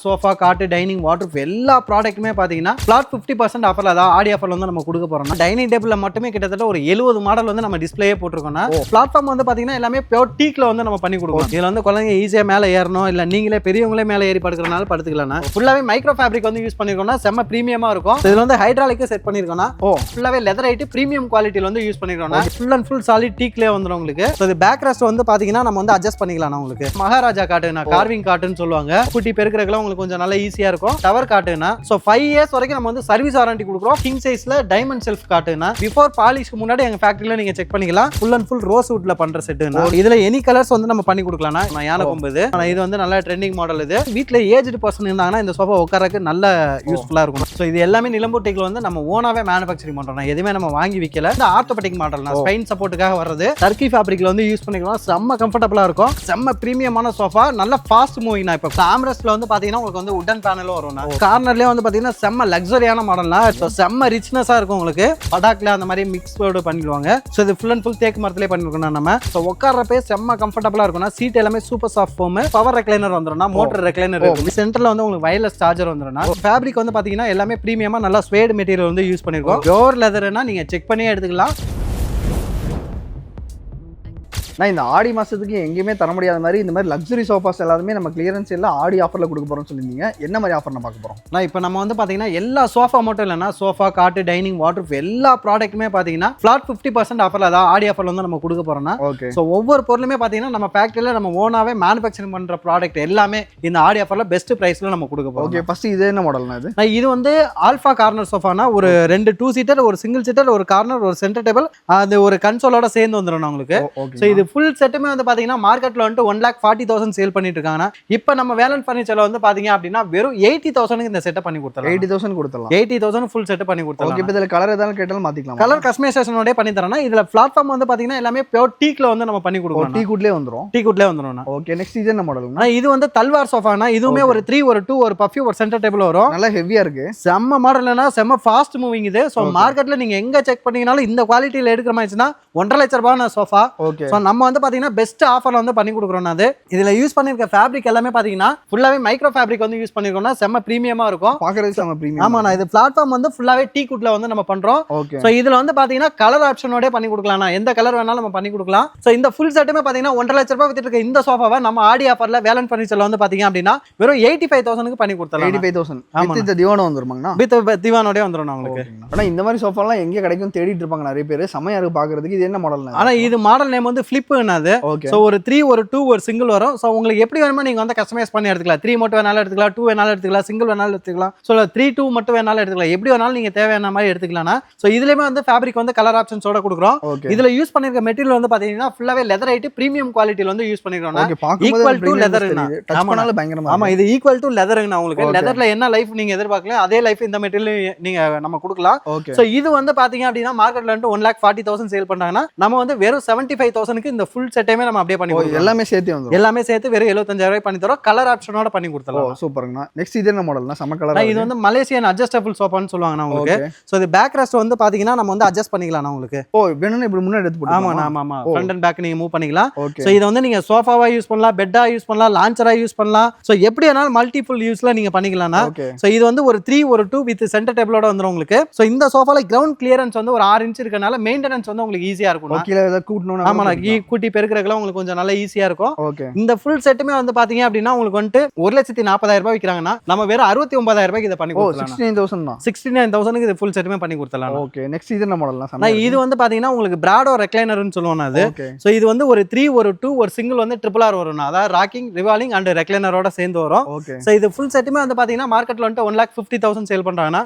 Sofa காட்டு dining water எல்லா ப்ராடக்ட்டுமே பார்த்தீங்கன்னா ஃபிளாட் 50% ஆஃபர்ல அதாவது ஆடி ஆஃபர்ல வந்து நம்ம கொடுக்க போறோம். டைனிங் டேபிள்ல மட்டுமே கிட்டத்தட்ட ஒரு 70 மாடல் வந்து நம்ம டிஸ்பிளேயே போட்டிருக்கோம்னா பிளாட்ஃபார்ம் வந்து பார்த்தீங்கன்னா எல்லாமே பியூர் டீக்ல வந்து நம்ம பண்ணி கொடுக்கணும். இதுல வந்து குழந்தைங்க ஈஸியா மேலே ஏறணும், இல்ல நீங்களே பெரியவங்களே மேலே ஏறி படுக்கிறனால படுத்துக்கலாம். ஃபுல்லாவே மைக்ரோ ஃபேப்ரிக் வந்து யூஸ் பண்ணிருக்கோம்னா செம்ம பிரீமியமா இருக்கும். இதுல வந்து ஹைட்ராலிக்கு செட் பண்ணிருக்கோம்னா ஃபுல்லாவே லெதர் ஐட்டு பிரீமியம் குவாலிட்டியில வந்து யூஸ் பண்ணிருக்கோம்னா ஃபுல் அண்ட் ஃபுல் சாலிட் டீக்லயே வந்துடும் உங்களுக்கு. இது பேக் ரெஸ்ட் வந்து பாத்தீங்கன்னா நம்ம வந்து அட்ஜஸ்ட் பண்ணிக்கலாம். உங்களுக்கு மகாராஜா காட்டுனா கார்விங் காட்டுன்னு சொல்லுவாங்க. குட்டி பெருக்கிறதுக்குலாம் உங்களுக்கு கொஞ்சம் நல்ல ஈஸியா இருக்கும். டவர் காட்டுனா 5 இயர்ஸ் வரைக்கும் நம்ம வந்து சர்வீஸ் வாரண்டி கொடுக்குறோம். கிங் சைஸ்ல டைமண்ட் செல்ஃப் காட்டுனா பிஃபோர் பாலிஷ்க்கு முன்னாடி எங்க ஃபேக்டரியில நீங்க செக் பண்ணிக்கலாம். ஃபுல் அண்ட் ஃபுல் ரோஸ் வுட்ல பண்ற செட்டுனா இதுல எனி கலர்ஸ் வந்து நம்ம பண்ணி கொடுக்கலாம். யானை கொம்பு இது வந்து நல்ல ட்ரெண்டிங் மாடல். இது வீட்ல ஏஜ்டு பர்சன் இருந்தாங்கன்னா இந்த சோஃபா உட்காரக்கு நல்ல யூஸ்ஃபுல்லா இருக்கும். ஸோ இது எல்லாமே நிலம்பூர் டெக்ல வந்து நம்ம ஓனாவே மேனுஃபேக்சரிங் பண்றோம். எதுவுமே நம்ம வாங்கி விற்கல. இந்த ஆர்த்தோபெடிக் மாடல் ஸ்பைன் சப்போர்ட்டுக்காக வர்றது டர்க்கி ஃபேப்ரிக்ல வந்து யூஸ் பண்ணிக்கலாம். செம்ம கம்ஃபர்டபுளா இருக்கும். செம்ம பிரீமியமான சோஃபா, நல்ல ஃபாஸ்ட் மூவிங். இப்போ ஆம்ரெஸ்ட்ல வந்து பாத்தீங்கன்னா உங்களுக்கு வந்து உடன் பேனலும் வரும். கார்னர்லயே வந்து பாத்தீங்கன்னா செம்ம லக்ஸரியான மாடல்னா செம்ம ரிச்னஸா இருக்கும். உங்களுக்கு படாக்ல அந்த மாதிரி மிக்ஸ் பண்ணிடுவாங்க. ஸோ இது ஃபுல் அண்ட் ஃபுல் தேக்கு மரத்திலே பண்ணிருக்கோம். நம்ம ஸோ உட்கார்றப்பே செம்ம கம்ஃபர்டபுளா இருக்கும்னா சீட் எல்லாமே super soft foam. Power recliner வந்துடும், மோட்டர் ரெக்லைனர் இருக்கும். சென்டர்ல வந்து உங்களுக்கு வயர்லெஸ் சார்ஜர் வந்துடும். ஃபேப்ரிக் வந்து பாத்தீங்கன்னா எல்லாமே பிரீமியமா நல்லா ஸ்வேட் மெட்டீரியல் வந்து யூஸ் பண்ணிருக்கோம். பியூர் லெதர்னா நீங்க செக் பண்ணியே எடுத்துக்கலாம். நான் இந்த ஆடி மாதத்துக்கு எங்கேயுமே தர முடியாத மாதிரி இந்த மாதிரி லக்ஸரி சோஃபாஸ் எல்லாருமே நம்ம கிளியரன்ஸ் எல்லாம் ஆடி ஆஃபரில் கொடுக்க போகிறோம்னு சொல்லியிருந்தீங்க. என்ன மாதிரி ஆஃபர் நான் பார்க்க போகிறோம்? நான் இப்போ நம்ம வந்து பார்த்தீங்கன்னா எல்லா சோஃபா மட்டும் இல்லைனா சோஃபா காட்டு டைனிங் வாட்டர் எல்லா ப்ராடக்ட்டுமே பார்த்தீங்கன்னா ஃபிளாட் 50% ஆஃபரில் அதாவது ஆடி ஆஃபரில் வந்து நம்ம கொடுக்க போகிறோம்னா ஓகே. ஸோ ஒவ்வொரு பொருளுமே பார்த்தீங்கன்னா நம்ம ஃபேக்ட்ரியில் நம்ம ஓனாகவே மேனுஃபேக்சரிங் பண்ணுற ப்ராடக்ட் எல்லாமே இந்த ஆடி ஆஃபரில் பெஸ்ட் ப்ரைஸில் நம்ம கொடுக்க போகிறோம். ஓகே, ஃபஸ்ட்டு இது என்ன மாடல்னா? இது வந்து ஆல்ஃபா கார்னர் சோஃபானா ஒரு 2 2 சீட்டர், ஒரு சிங்கிள் சீட்டர், ஒரு கார்னர், ஒரு சென்டர் டேபிள், அது ஒரு கன்சோலோட சேர்ந்து வந்துடும் உங்களுக்கு. ஸோ இது ஃபுல் செட்டுமே வந்து பாத்தீங்கன்னா மார்க்கெட்ல வந்து 1,40,000 சேல் பண்ணிட்டு இருக்காங்க. இப்போ நம்ம வேலன் ஃபர்னிச்சர்ல வந்து பாத்தீங்க அப்படின்னா வெறும் 80,000 இந்த செட் பண்ணி கொடுத்தலாம். 80,000 கொடுத்தலாம். 80,000 ஃபுல் செட் பண்ணி கொடுத்தலாம். ஓகே, இதுல கலர் ஏதாவது கேட்டாலும் மாத்திக்கலாம். கலர் கஸ்டமைசேஷனோட பண்ணி தரேன்னா இதுல பிளாட்ஃபார்ம் வந்து பாத்தீங்கன்னா எல்லாமே பியூர் டீக்ல வந்து நம்ம பண்ணி கொடுக்கிறோம். டீ குட்லயே வந்துரும். டீ குட்லயே வந்துரும். ஓகே, நெக்ஸ்ட் இது என்ன மாடல்னா? இது வந்து தல்வார் சோஃபானா இதுவுமே ஒரு 3 ஒரு 2 ஒரு பஃபி ஒரு சென்டர் டேபிள் வரும். நல்லா ஹெவியா இருக்கு. செம்ம மாடல்னா செம்ம ஃபாஸ்ட் மூவிங் இது. சோ மார்க்கெட்ல நீங்க எங்க செக் பண்ணீங்கனாலும் இந்த குவாலிட்டில எடுக்கிற மாதிரினா 1.5 லட்சம் ரூபாய் சோஃபா. ஓகே. சோ நம்ம வந்து பாத்தீங்கன்னா பெஸ்ட் ஆஃபர்ல வந்து பண்ணி கொடுக்குறோம். அது இதுல யூஸ் பண்ணிருக்க ஃபேப்ரிக் எல்லாமே பாத்தீங்கன்னா ஃபுல்லாவே மைக்ரோ ஃபேப்ரிக் வந்து யூஸ் பண்ணிருக்கோம்னா செம்ம பிரீமியமா இருக்கும். பாக்குறதுக்கு செம்ம பிரீமியம். ஆமாண்ணா, இது பிளாட்ஃபார்ம் வந்து ஃபுல்லாவே டீ குட்ல வந்து நம்ம பண்றோம். ஓகே. சோ இதுல வந்து பாத்தீங்கன்னா கலர் ஆப்ஷனோட பண்ணி கொடுக்கலாம்னா எந்த கலர் வேணாலும் நம்ம பண்ணி கொடுக்கலாம். சோ இந்த ஃபுல் செட்டுமே பாத்தீங்கன்னா 1.5 லட்சம் ரூபாய் வித்துட்டு இருக்க இந்த சோஃபாவை நம்ம ஆடி ஆஃபர்ல வேலன் ஃபர்னிச்சர்ல வந்து பாத்தீங்க அப்படின்னா வெறும் 85,000க்கு பண்ணி கொடுத்தலாம். 85,000 வித் இந்த திவான் வந்துருமாங்கண்ணா? வித் திவானோட வந்துரும் உங்களுக்கு. ஆனா இந்த மாதிரி சோஃபா எல்லாம் எங்க கிடைக்கும் தேடிட்டு இருப்பாங்க நிறைய பேர். செமையா இருக்கு பாக்குறதுக்கு. இது என்ன மாடல்னா? ஆனா இது மாடல் நேம் வந்து ஃபிளிப்னா. அது சோ ஒரு 3 ஒரு 2 ஒரு சிங்கிள் வரும். சோ உங்களுக்கு எப்படி வேணுமோ நீங்க வந்து கஸ்டமைஸ் பண்ணி எடுத்துக்கலாம். 3 மட்டும் வேணாலும் எடுத்துக்கலாம், 2 வேணாலும் எடுத்துக்கலாம், சிங்கிள் வேணாலும் எடுத்துக்கலாம். சோ 3 2 மட்டும் வேணாலும் எடுத்துக்கலாம். எப்படி வேணாலும் நீங்க தேவையான மாதிரி எடுத்துக்கலாம்னா. சோ இதுலயுமே வந்து ஃபேப்ரிக் வந்து கலர் ஆப்ஷன்ஸோட கொடுக்குறோம். இதுல யூஸ் பண்ணிருக்க மெட்டீரியல் வந்து பாத்தீங்கன்னா ஃபுல்லாவே லெதர் ஐட்டு பிரீமியம் குவாலிட்டில வந்து யூஸ் பண்ணிருக்கோம். Equal to leather. ஆமா, இது ஈக்குவல் டு லெதர்ங்க. உங்களுக்கு லெதர்ல என்ன லைஃப் நீங்க எதிர்பார்க்கல அதே லைஃப் இந்த மெட்டீரியல் நீங்க நம்ம கொடுக்கலாம். சோ இது வந்து பாத்தீங்க அப்படின்னா மார்க்கெட்ல வந்து 1,40,000 சேல் பண்றாங்கன்னா நம்ம வந்து வெறும் 75,000க்கு இந்த ஃபுல் செட்டையுமே நம்ம அப்படியே பண்ணி கொடுக்கலாம். எல்லாமே சேர்த்து வந்து எல்லாமே சேர்த்து வெறும் 75,000 ரூபாய் பண்ணி தரோம். கலர் ஆப்ஷனோட பண்ணி கொடுத்தலாம். சூப்பர்ங்கண்ணா. நெக்ஸ்ட் இது என்ன மாடல்னா? சம கலர். இது வந்து மலேசியன் அட்ஜஸ்டபிள் சோஃபான்னு சொல்லுவாங்க உங்களுக்கு. சோ இது பேக் ரெஸ்ட் வந்து பாத்தீங்கன்னா நம்ம வந்து அட்ஜஸ்ட் பண்ணிக்கலாம் உங்களுக்கு. வேணும்னா இப்படி முன்னாடி எடுத்து போடுங்க. ஆமா, ஃப்ரண்ட் அண்ட் பேக் நீங்க மூவ் பண்ணிக்கலாம். சோ இத வந்து நீங்க சோஃபாவா யூஸ் பண்ணலாம், பெட்டா யூஸ் பண்ணலாம், லான்ச்சரா யூஸ் பண்ணலாம். சோ எப்படி வேணாலும் மல்டிபிள் யூஸ்ல நீங்க பண்ணிக்கலாம்னா. சோ இது வந்து ஒரு 3 ஒரு 2 வித் சென்டர் டேபிளோட வந்துரும் உங்களுக்கு. சோ இந்த சோஃபால கிரவுண்ட் கிளியரன்ஸ் வந்து ஒரு 6 இன்ச் இருக்கனால மெயின்டெனன்ஸ் வந்து உங்களுக்கு ஈஸியா இருக்கும். கீழ ஏதாவது கூட்டணும். ஆமா, கூட்டி பெருக்கிறதுக்குலாம் உங்களுக்கு கொஞ்சம் நல்லா ஈஸியா இருக்கும். ஓகே. இந்த ஃபுல் செட்டுமே வந்து பாத்தீங்க அப்படின்னா உங்களுக்கு வந்து 1,40,000 ரூபாய் விக்கிறாங்கன்னா நம்ம வேற 69,000 ரூபாய்க்கு இத பண்ணி கொடுக்கலாம். 69,000 தான். 69,000க்கு இது ஃபுல் செட்டுமே பண்ணி கொடுத்தலாம். ஓகே. நெக்ஸ்ட் இது என்ன மாடல்னா? இது வந்து பாத்தீங்கன்னா உங்களுக்கு பிராடோ ரெக்லைனர்னு சொல்லுவோம். அது சோ இது வந்து ஒரு 3 ஒரு 2 ஒரு சிங்கிள் வந்து RRR வரும். அதாவது ராக்கிங், ரிவால்விங் அண்ட் ரெக்லைனரோட சேர்ந்து வரும். சோ இது ஃபுல் செட்டுமே வந்து பாத்தீங்கன்னா மார்க்கெட்ல வந்து 1,50,000 சேல் பண்றாங்கன்னா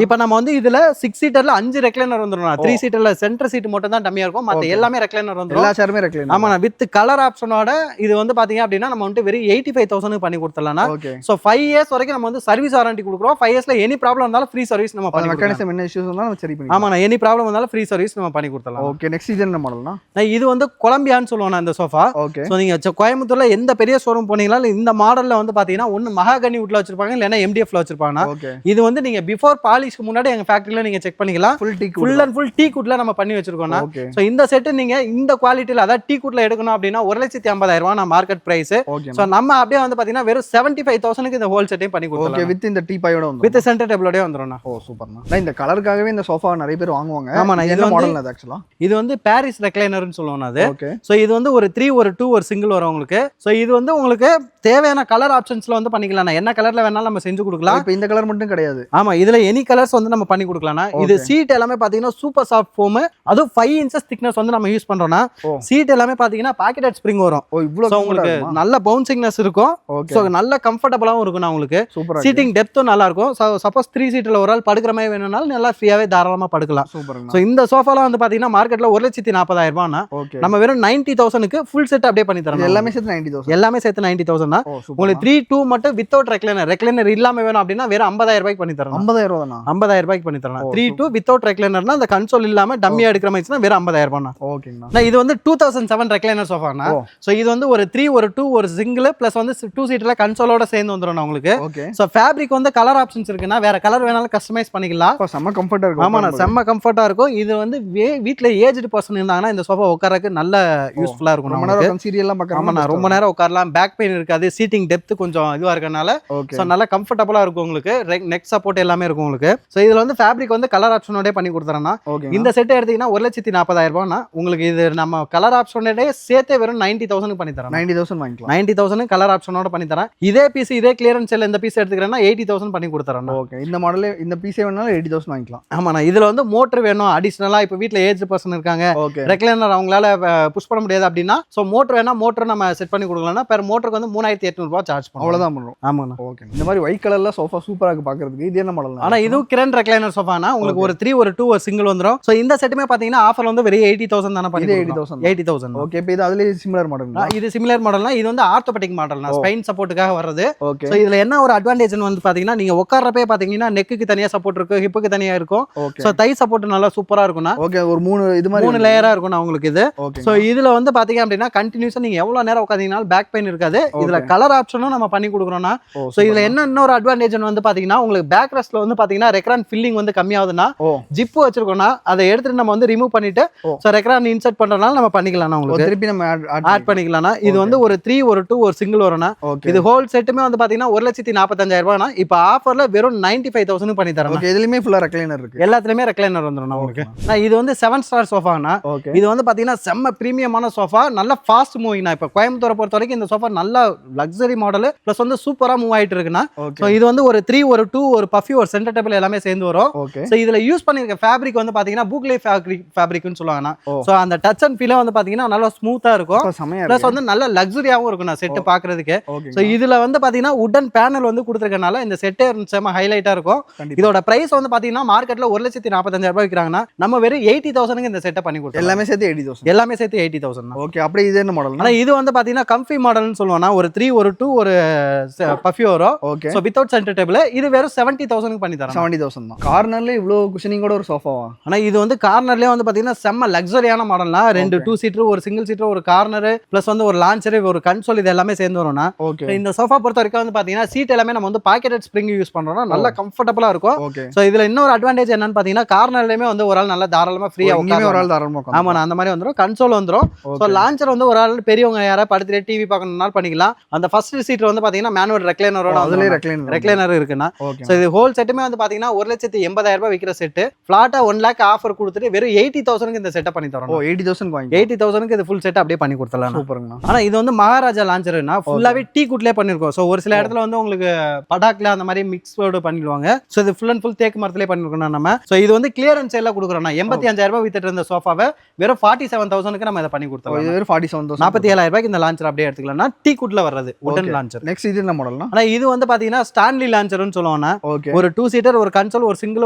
இப்போ நம்ம வந்து இதுல 6 சீட்டர்ல 5 ரெக்லைனர் வந்துரும். 3 சீட்டர்ல சென்டர் சீட் மட்டும் தான் டம்மியா இருக்கும். மத்த எல்லாமே ரெக்லைனர் வந்துரும். எல்லா சேர்மே ரெக்லைனர். ஆமா, வித் கலர் ஆப்ஷனோட இது வந்து பாத்தீங்க அப்படின்னா நம்ம வந்து வெறும் 85,000 பண்ணி கொடுத்தலாம். சோ 5 இயர்ஸ் வரைக்கும் நம்ம வந்து சர்வீஸ் வாரண்டி கொடுக்குறோம். 5 இயர்ஸ்ல எனி ப்ராப்ளம் வந்தாலும் ஃப்ரீ சர்வீஸ் நம்ம பண்ணி கொடுக்கலாம். மெக்கானிசம் என்ன இஷ்யூஸ் வந்தாலும் சரி பண்ணி. ஆமா, எனி ப்ராப்ளம் வந்தாலும் ஃப்ரீ சர்வீஸ் நம்ம பண்ணி கொடுத்தலாம். ஓகே. நெக்ஸ்ட் இது என்ன மாடல்னா? இது வந்து கொலம்பியான்னு சொல்லுவாங்க இந்த சோஃபா. சோ நீங்க கோயம்புத்தூர்ல எந்த பெரிய ஷோரூம் போனீங்களா இந்த மாடல்ல வந்து பாத்தீங்கன்னா ஒன்னு மகாகனி வுட்ல வச்சிருப்பாங்க, இல்லனா MDFல வச்சிருப்பாங்க. இது வந்து நீங்க பிஃபோர் பாலிஷ்க்கு முன்னாடி எங்க ஃபேக்டரியில நீங்க செக் பண்ணிக்கலாம். ஃபுல் அண்ட் ஃபுல் டீ குட்ல நம்ம பண்ணி வச்சிருக்கோம். சோ இந்த செட் நீங்க இந்த குவாலிட்டில அதாவது டீ கூட்ல எடுக்கணும் அப்படின்னா 1,50,000 ரூபாய் நான் மார்க்கெட் பிரைஸ். ஓகே சோ நம்ம அப்படியே வந்து பாத்தீங்கன்னா வெறும் 75,000க்கு இந்த ஹோல் செட்டையும் பண்ணி ஓகே கொடுத்துடலாம். வித் இந்த டீ பாயோட வந்து வித் சென்டர் டேபிளோடய வந்துரும்ண்ணா. ஓ சூப்பர்ண்ணா. இந்த கலருக்காகவே இந்த சோஃபா நிறைய பேர் வாங்குவாங்க. ஆமாண்ணா. இது மாடல் அது ஆக்சுவலா இது வந்து பாரிஸ் ரெக்லைனர்னு சொல்லுவோம் அது. ஓகே சோ இது வந்து ஒரு 3 ஒரு 2 ஒரு சிங்கிள் வரும் உங்களுக்கு. சோ இது வந்து உங்களுக்கு தேவையான கலர் ஆப்ஷன்ஸ்ல வந்து பண்ணிக்கலாம். என்ன கலர்ல வேணாலும் நம்ம செஞ்சு கொடுக்கலாம். இப்போ இந்த கலர் மட்டும் கிடையாது. ஆமா இதுல எனி கலர்ஸ் வந்து நம்ம பண்ணி கொடுக்கலாம். இது சீட் எல்லாமே பாத்தீங்கன்னா சூப்பர் சாஃப்ட் ஃபோம். அதுவும் 5 இன்ச்சஸ் திக்னஸ் வந்து நம்ம யூஸ் பண்றோம்னா சீட் எல்லாமே பாத்தீங்கன்னா பாக்கெட் ஸ்ப்ரிங் வரும். ஓ இவ்ளோ உங்களுக்கு நல்ல பவுன்சிங்னஸ் இருக்கும். சோ நல்ல கம்ஃபர்ட்டபிளாவும் இருக்கும் உங்களுக்கு. சூப்பரா சீட்டிங் டெப்த்தும் நல்லா இருக்கும். சப்போஸ் 3 சீட்ல ஒரு ஆள் படுக்கிற மாதிரி வேணும்னாலும் நல்லா ஃப்ரீயாவே தாராளமா படுக்கலாம். சூப்பர்ங்க. சோ இந்த சோஃபாலாம் வந்து பாத்தீங்கன்னா மார்க்கெட்ல 1,40,000 ரூபாய்னா ஓகே நம்ம வெறும் 90,000க்கு ஃபுல் செட் அப்படியே பண்ணி தரோம். எல்லாமே சேர்த்து 90,000. எல்லாமே சேர்த்து 90,000 தான். உங்களுக்கு 3 2 மட்டும் வித்தவுட் ரெக்லைனர் இல்லாம வேணும் அப்படின்னா வெறும் 50,000 ரூபாய்க்கு பண்ணி தரோம். 50,000 ரூபாய் தானா? 50,000 ரூபாய்க்கு பண்ணி தரலாம். 3 2 வித்தவுட் ரெக்லைனர்னா அந்த கன்சோல் இல்லாம டம்மியா எடுக்கிற மாதிரி வெறும் 50,000 ரூபாய்னா. ஓகேங்கண்ணா. இது வந்து 2007 ரெக்லைனர் சோஃபானா. சோ இது வந்து ஒரு 3 ஒரு 2 ஒரு சிங்கிள் பிளஸ் வந்து 2 சீட்ல கன்சோலோட சேர்ந்து வந்துரும் உங்களுக்கு. ஓகே சோ ஃபேப்ரிக் வந்து கலர் ஆப்ஷன்ஸ் இருக்குன்னா வேற கலர் வேணாலும் கஸ்டமைஸ் பண்ணிக்கலாம். செம்ம கம்ஃபர்ட்டா இருக்கும். ஆமாண்ணா செம்ம கம்ஃபர்ட்டா இருக்கும். இது வந்து வீட்ல ஏஜ்டு பர்சன் இருந்தாங்கன்னா இந்த சோஃபா உட்காரக்கு நல்ல யூஸ்ஃபுல்லா இருக்கும். ரொம்ப நேரம் சீரியல்லாம் பார்க்கலாம். ஆமாண்ணா ரொம்ப நேரம் உட்காரலாம். பேக் பெயின் இருக்காது. சீட்டிங் டெப்த் கொஞ்சம் இதுவா இருக்கனால சோ நல்ல கம்ஃபர்ட்டபிளா இருக்கும் உங்களுக்கு. நெக் சப்போர்ட் எல்லாமே இருக்கும் உங்களுக்கு. சோ இதுல வந்து ஃபேப்ரிக் வந்து கலர் ஆப்ஷனோட பண்ணி கொடுத்துறேன்னா இந்த செட் எடுத்தீங்கன்னா 1,40,000 ரூபாய்னா உங்களுக்கு இது நம்ம கலர் ஆப்ஷனோட சேர்த்தே வெறும் 90,000 பண்ணி தரோம். 90,000 வாங்கிக்கலாம். 90,000 கலர் ஆப்ஷனோட பண்ணி தரேன். இதே பீஸ் இதே கிளியரன்ஸ் செல் இந்த பீஸ் எடுத்துக்கிறேன்னா 80,000 பண்ணி கொடுத்துறேன். ஓகே இந்த மாடலே இந்த பீஸே வேணாலும் 80,000 வாங்கிக்கலாம். ஆமாண்ணா இதுல வந்து மோட்டர் வேணும் அடிஷனலா. இப்போ வீட்ல ஏஜ் பர்சன் இருக்காங்க, ரெக்லைனர் அவங்களால புஷ் பண்ண முடியாது அப்படின்னா சோ மோட்டர் வேணா மோட்டர் நம்ம செட் பண்ணி கொடுக்கலாம்னா பெர் மோட்டருக்கு வந்து 3,800 ரூபாய் சார்ஜ் பண்ணுவோம். அவ்வளவுதான் பண்ணுவோம். ஆமாண்ணா. ஓகே இந்த மாதிரி ஒயிட் கலர்ல சோஃபா சூப்பரா இருக்கு பாக்குறதுக்கு. இது என்ன மாடல்? ஆனா இதுவும் கிரண் ரெக்லைனர் சோஃபானா உங்களுக்கு ஒரு 3 ஒரு 2 ஒரு சிங்கிள் வந்துரும். சோ இந்த செட்டுமே பாத்தீங்கன்னா ஆஃபர்ல வந்து வெறும் 80,000 தான பண்ணி 80,000. ஓகே இப்போ இது அதுலயே சிமிலர் மாடல். இது சிமிலர் மாடல்னா இது வந்து ஆர்த்தோபெடிக் மாடல்னா ஸ்பைன் சப்போர்ட்டுக்காக வர்றது. ஓகே சோ இதுல என்ன ஒரு அட்வான்டேஜ்னு வந்து பாத்தீங்கன்னா நீங்க உட்கார்றப்பே பாத்தீங்கன்னா நெக்குக்கு தனியா சப்போர்ட் இருக்கு, ஹிப்புக்கு தனியா இருக்கும். சோ தை சப்போர்ட் நல்லா சூப்பரா இருக்கும்னா. ஓகே ஒரு 3 இது மாதிரி 3 லேயரா இருக்கும் உங்களுக்கு இது. சோ இதுல வந்து பாத்தீங்க அப்படின்னா கண்டினியூஸா நீங்க எவ்வளவு நேரம் உட்கார்ந்தீங்கனாலும் பேக் பெயின் இருக்காது. இதுல கலர் ஆப்ஷனும் நம்ம பண்ணி கொடுக்குறோம்னா. சோ இதுல என்ன இன்னொரு அட்வான்டேஜ் வந்து பாத்தீங்கன்னா உங்களுக்கு பேக் ரெஸ்ட்ல வந்து பாத்தீங்கன்னா ரெக்ரான் ஃபில்லிங் வந்து கம்மியாகுதுன்னா ஜிப் வச்சிருக்கோம்னா அதை எடுத்துட்டு நம்ம வந்து ரிமூவ் பண்ணிட்டு சோ ரெக்ரான் இன்சர்ட் பண்றதுனால நம்ம பண்ணிக்கலாம். உங்களுக்கு திருப்பி நம்ம ஆட் பண்ணிக்கலாம். இது வந்து ஒரு 3 ஒரு 2 ஒரு சிங்கிள் வரும்னா இது ஹோல் செட்டுமே வந்து பாத்தீங்கன்னா 1,45,000 ரூபாய்னா இப்ப ஆஃபர்ல வெறும் 95,000 பண்ணி தரேன். ஓகே இதுலயுமே ஃபுல்லா ரெக்லைனர் இருக்கு. எல்லாத்துலயுமே ரெக்லைனர் வந்துரும் உங்களுக்கு. இது வந்து 7 ஸ்டார் சோஃபானா. இது வந்து பாத்தீங்கன்னா செம்ம பிரீமியமான சோஃபா, நல்ல ஃபாஸ்ட் மூவிங்னா. இப்ப கோயம்புத்தூரை பொறுத்த வரைக்கும் இந்த சோஃபா நல்ல லக்ஸரி மாடல் பிளஸ் வந்து சூப்பரா மூவ் ஆயிட்டு இருக்குன்னா. சோ இது வந்து ஒரு 3 ஒரு 2 ஒரு பஃபி ஒரு சென்டர் டேபிள் எல்லாமே சேர்ந்து வரும். சோ இதுல யூஸ் பண்ணிருக்க ஃபேப்ரிக் வந்து பாத்தீங்கன்னா பூக்லே ஃபேப்ரிக்னு சொல்லுவாங்க. சோ அந்த டச் அண்ட் ஃபீல் வந்து பாத்தீங்கன்னா நல்லா ஸ்மூத்தா இருக்கும். பிளஸ் வந்து நல்ல லக்ஸரியாவும் இருக்கும் செட் பாக்குறதுக்கு. சோ இதுல வந்து பாத்தீங்கன்னா வுடன் பேனல் வந்து கொடுத்திருக்கனால இந்த செட்டே செம ஹைலைட்டா இருக்கும். இதோட பிரைஸ் வந்து பாத்தீங்கன்னா மார்க்கெட்ல 1,45,000 ரூபாய் விக்கிறாங்கன்னா நம்ம வெறும் 80,000 இந்த செட்டை பண்ணி கொடுத்தோம். எல்லாமே சேர்த்து 80,000. எல்லாமே சேர்த்து 80,000. ஓகே அப்படியே இது என்ன மாடல்? ஆனா இது வந்து பாத்தீங்கன்னா கம்ஃபி மாடல்னு சொல்லுவானா. ஒரு 3 ஒரு 2 ஒரு பஃபி வரும். Okay so without centre table. இது வெறும் 70,000 பண்ணி தரேன். 70,000 தான். கார்னர்ல இவ்ளோ குஷனிங்கோட ஒரு சோஃபாவா? ஆனா இது வந்து கார்னர்லயே வந்து பாத்தீங்கன்னா செம்ம லக்ஸரியான மாடல்னா. 2 2 சீட்டர் ஒரு சிங்கிள் சீட்டர் ஒரு கார்னர் பிளஸ் வந்து ஒரு லான்ச்சர் ஒரு கன்சோல் இது எல்லாமே சேர்ந்து வரும்னா. இந்த சோஃபா பொறுத்த வரைக்கும் வந்து பாத்தீங்கன்னா சீட் எல்லாமே நம்ம வந்து பாக்கெட் ஸ்ப்ரிங் யூஸ் பண்றோம்னா நல்லா கம்ஃபர்ட்டபிளா இருக்கும். சோ இதுல இன்னொரு அட்வான்டேஜ் என்னன்னு பாத்தீங்கன்னா கார்னர்லயுமே வந்து ஒரு ஆள் நல்லா தாராளமா ஃப்ரீயா உட்கார்ந்து ஒரு ஆள் தாராளமா உட்கார்ந்து. ஆமா அந்த மாதிரி வந்துரும். கன்சோல் வந்துரும். சோ லான்ச்சர் வந்து ஒரு ஆள் பெரியவங்க யாரா படுத்துட்டு டிவி பார்க்கணும்னாலும் பண்ணிக்கலாம். அந்த ஃபர்ஸ்ட் சீட் வந்து பாத்தீங்கன்னா மேனுவல் ரெக்லைனரோட அதுலயே ரெக்லைனர் இருக்குன்னா. சோ இது ஹோல் செட்டுமே வந்து பாத்தீங்கன்னா 1,80,000 ரூபாய் விக்கிற செட் ஃபிளாட்டா 1 லாக் ஆஃபர் கொடுத்துட்டு வெறும் 80,000 இந்த செட்டை பண்ணி தரோம். 80,000 இது ஃபுல் செட் அப்படியே பண்ணி கொடுத்தலாம். சூப்பர்ங்க. ஆனா இது வந்து மகாராஜா லான்ச்சர்னா ஃபுல்லாவே டீ குட்லயே பண்ணிருக்கோம். சோ ஒரு சில இடத்துல வந்து உங்களுக்கு படாக்ல அந்த மாதிரி மிக்ஸ்டு பண்ணிடுவாங்க. சோ இது ஃபுல் அண்ட் ஃபுல் தேக்கு மரத்திலே பண்ணிருக்கோம் நம்ம. சோ இது வந்து கிளியரன்ஸ் சேல்ல கொடுக்குறோம்னா 85,000 ரூபாய் வித்துட்டு இருந்த சோஃபாவை வெறும் 47,000 நம்ம இதை பண்ணி கொடுத்தோம். இது வெறும் 47,000 47,000 ரூபாய்க்கு இந்த லான்ச்சர் அப்படியே எடுத்துக்கலாம்னா டீ குட்ல வர்றது உடன் லான்ச்சர். நெக்ஸ்ட் இது என்ன மாடல்னா? ஆனா இது வந்து பாத்தீங்கன்னா ஸ்டான்லி லான்ச்சர்னு சொல்லுவாங்க. ஒரு 2 சீட்டர் ஒரு கன்சோல் ஒரு சிங்கிள்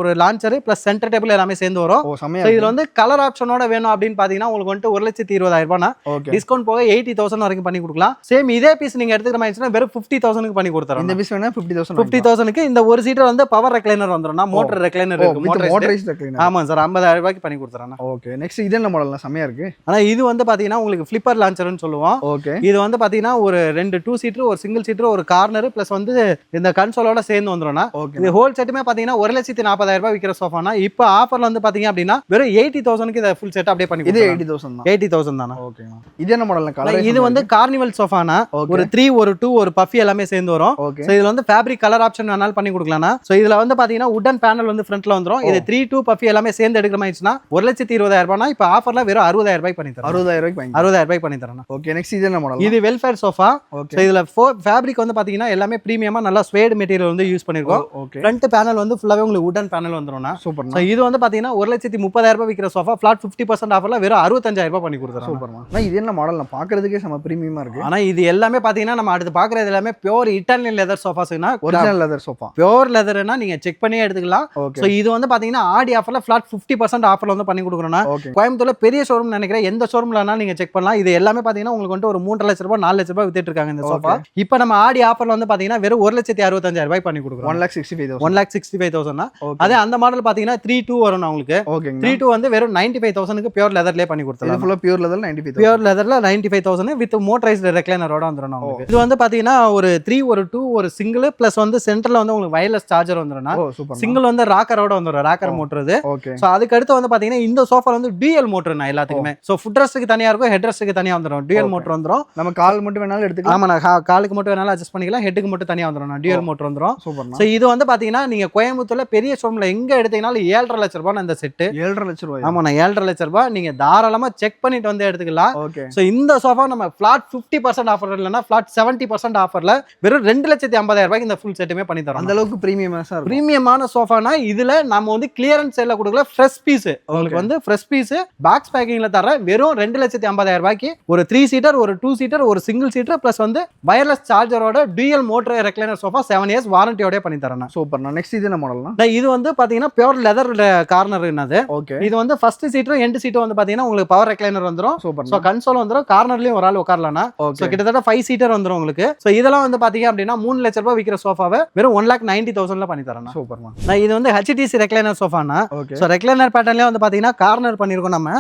ஒரு லான்ச்சர் பிளஸ் சென்டர் டேபிள் எல்லாமே சேர்ந்து வரும். சோ இதுல வந்து கலர் ஆப்ஷனோட வேணும் அப்படின்னு பாத்தீங்கன்னா உங்களுக்கு வந்து 1,20,000 ரூபாய்னா டிஸ்கவுண்ட் போக 80,000 வரைக்கும் பண்ணி கொடுக்கலாம். சேம் இதே பீஸ் நீங்க எடுத்துக்கிற மாதிரி வெறும் 50,000 பண்ணி கொடுத்துறோம். இந்த பீஸ் வேணா 50,000 இந்த ஒரு சீட்டர் வந்து பவர் ரெக்லைனர் வந்துரும்னா மோட்டர் ரெக்லைனர் இருக்கு. Motorised recliner. ஆமா சார் 50,000 ரூபாய்க்கு பண்ணி கொடுத்துறேன். ஓகே நெக்ஸ்ட் இது என்ன மாடல்னா? செமையா இருக்கு. ஆனா இது வந்து பாத்தீங்கன்னா உங்களுக்கு ஃபிளிப்பர் லான்ச்சர்னு சொல்லுவோம். ஓகே இது வந்து பாத்தீங்கன்னா ஒரு 2 சீட்டர் ஒரு சிங்கிள் சீட்டர் ஒரு கார்னர் பிளஸ் வந்து இந்த கன்சோலோட சேர்ந்து வந்துரும்னா. இது ஹோல் செட்டுமே பாத்தீங்கன்னா 1,40,000 ரூபாய் விக்கிற சோஃபானா இப்ப ஆஃபர்ல வந்து பாத்தீங்க அப்படின்னா வெறும் 80,000 இந்த ஃபுல் செட் அப்படியே பண்ணி. இது 80,000 தான். 80,000 தானே. ஓகேண்ணா. இது என்ன மாடல்ல கலர்? இது வந்து கார்னிவல் சோஃபானா, ஒரு 3 ஒரு 2 ஒரு பஃபி எல்லாமே சேர்ந்து வரும். ஓகே. சோ இதுல வந்து ஃபேப்ரிக் கலர் ஆப்ஷன் வேணாலும் பண்ணி கொடுக்கலாம்னா. சோ இதுல வந்து பாத்தீங்கன்னா உடன் பேனல் வந்து ஃப்ரண்ட்ல வந்துரும். இது 3 2 பஃபி எல்லாமே சேர்ந்து எடுக்கிற மாதிரி இருந்துச்சுன்னா 1,20,000 ரூபாய்னா இப்ப ஆஃபர்ல வெறும் 60,000 ரூபாய் பண்ணி தரேன். 60,000 ரூபாய்க்கு வாங்கி. 60,000 ரூபாய் பண்ணி தரேன். ஓகே. நெக்ஸ்ட் இது என்ன மாடல்? இது வெல்ஃபேர் சோஃபா. ஓகே. சோ இதுல ஃபேப்ரிக் வந்து பாத்தீங்கன்னா எல்லாமே பிரீமியமா நல்லா ஸ்வேட் மெட்டீரியல் வந்து யூஸ் பண்ணிருக்கோம். ஓகே. ஃப்ரண்ட் பேனல் வந்து ஃபுல்லாவே உங்களுக்கு உடன் பேனல் வந்துரும்னா. சூப்பர்ண்ணா. சோ இது வந்து பாத்தீங்கன்னா 1,30,000 ரூபாய் விக்கிற சோஃபா ஃபிளாட் 50% ஆஃபர்ல வெறும் 65,000 ரூபாய் பண்ணி கொடுத்துறோம். சூப்பர்ண்ணா. இது என்ன மாடல்? நான் பாக்குறதுக்கே செம பிரீமியமா இருக்கு. ஆனா இது எல்லாமே பாத்தீங்கன்னா நம்ம அடுத்து பாக்குறது எல்லாமே பியூர் இட்டாலியன் லெதர் சோஃபாஸ்னா, ஒரிஜினல் லெதர் சோஃபா. பியூர் லெதர்னா நீங்க செக் பண்ணியே எடுத்துக்கலாம். ஓகே. சோ இது வந்து பாத்தீங்கன்னா ஆடி ஆஃபர்ல ஃபிளாட் 50% ஆஃபர்ல வந்து பண்ணி கொடுக்குறோம்னா. ஓகே. கோயம்புத்தூர்ல பெரிய ஷோரூம் நினைக்கிறேன், எந்த ஷோரூம்லனா நீங்க செக் பண்ணலாம். இது எல்லாமே பாத்தீங்கன்னா உங்களுக்கு வந்து ஒரு 3 லட்சம் ரூபாய் 4 லட்சம் ரூபாய் வித்துட்டு இருக்காங்க இந்த சோஃபா. இப்போ நம்ம ஆடி ஆஃபர்ல வந்து பாத்தீங்கன்னா வெறும் 1,65,000 ரூபாய் பண்ணி கொடுக்குறோம். 1,65,000. 1,65,000. அதே அந்த மாடல் பாத்தீங்கன்னா 3-2 வரும் உங்களுக்கு. ஓகேங்க. 3-2 வந்து வெறும் 95,000க்கு பியூர் லெதர்லயே பண்ணி இது கொடுத்துறோம். ஃபுல்லா பியூர் லெதர்ல 95,000. பியூர் லெதர்ல 95,000 வித் மோட்டரைஸ்டு ரெக்லைனரோட வந்துரும் உங்களுக்கு. இது வந்து பாத்தீங்கன்னா ஒரு 3 ஒரு 2 ஒரு சிங்கிள் பிளஸ் வந்து சென்டர்ல வந்து உங்களுக்கு வயர்லெஸ் சார்ஜர் வந்துரும். ஓ சூப்பர். சிங்கிள் வந்து ராக்கரோட வந்துரும், ராக்கர் மோட்டர் இது. ஓகே. சோ அதுக்கு அடுத்து வந்து பாத்தீங்கன்னா இந்த சோஃபா வந்து டியூயல் மோட்டர்னா எல்லாத்துக்குமே. சோ ஃபுட் ரெஸ்ட்க்கு தனியா இருக்கும், ஹெட் ரெஸ்ட்க்கு தனியா வந்துரும். டியூயல் மோட்டர் வந்துரும். நம்ம கால் மட்டும் வேணாலும் எடுத்துக்கலாம். ஆமா, காலுக்கு மட்டும் வேணாலும் அட்ஜஸ்ட் பண்ணிக்கலாம், ஹெட்டுக்கு மட்டும் தனியா வந்துரும். டியூயல் மோட்டர் வந்துரும். சூப்பர்ண்ணா. சோ இது வந்து பாத்தீங்கன்னா நீங்க கோயம்புத்தூர்ல பெரிய ஷோரூம்ல எங்க எடுத்தீங்கனாலும் 7.5 லட்சம் ரூபாய் இந்த செட். 7.5 லட்சம் ரூபாய். ஆமா, 7.5 லட்சம் ரூபாய் நீங்க தாராளமா செக் பண்ணிட்டு வந்து எடுத்துக்கலாம். ஓகே. சோ இந்த சோஃபா நம்ம ஃபிளாட் 50% ஆஃபர் இல்லனா ஃபிளாட் 70% ஆஃபர்ல வெறும் 2,50,000 ரூபாய்க்கு இந்த ஃபுல் செட்டுமே பண்ணி தரோம். அந்த அளவுக்கு பிரீமியமா சார். பிரீமியமான சோஃபானா இதுல நம்ம வந்து கிளியரன்ஸ் சேல்ல கொடுக்கல, ஃப்ரெஷ் பீஸ். உங்களுக்கு வந்து ஃப்ரெஷ் பீஸ் பாக்ஸ் பேக்கிங்ல தர வெறும் 2,50,000 ரூபாய்க்கு ஒரு 3 சீட்டர் ஒரு 2 சீட்டர் ஒரு சிங்கிள் சீட்டர் பிளஸ் வந்து வயர்லெஸ் சார்ஜரோட dual motor recliner sofa 7 years வாரண்டியோட பண்ணி தரேன். சூப்பர்ண்ணா. நெக்ஸ்ட் இது என்ன மாடல்னா? இது வந்து பாத்தீங்கன்னா பியூர் லெதர் கார்னர் என்னது. ஓகே. இது வந்து ஃபர்ஸ்ட் சீட்டரும் எண்ட் சீட்டும் வந்து பாத்தீங்கன்னா உங்களுக்கு பவர் ரெக்லைனர் வந்துரும். சூப்பர். சோ கன்சோல் வந்துரும், கார்னர்லயும் ஒரு ஆள் உட்காரலாம்னா. சோ கிட்டத்தட்ட 5 சீட்டர் வந்துரும் உங்களுக்கு. சோ இதெல்லாம் வந்து பாத்தீங்க அப்படின்னா 3 லட்சம் ரூபாய் விக்கிற சோஃபாவை வெறும் 1,90,000 பண்ணி தரேன். சூப்பர்ண்ணா. இது வந்து HTC ரெக்லைனர் சோஃபானா. ஓகே. சோ ரெக்லைனர் பேட்டர்ன்லயே வந்து பாத்தீங்கன்னா கார்னர் பண்ணிருக்கோம் நம்ம.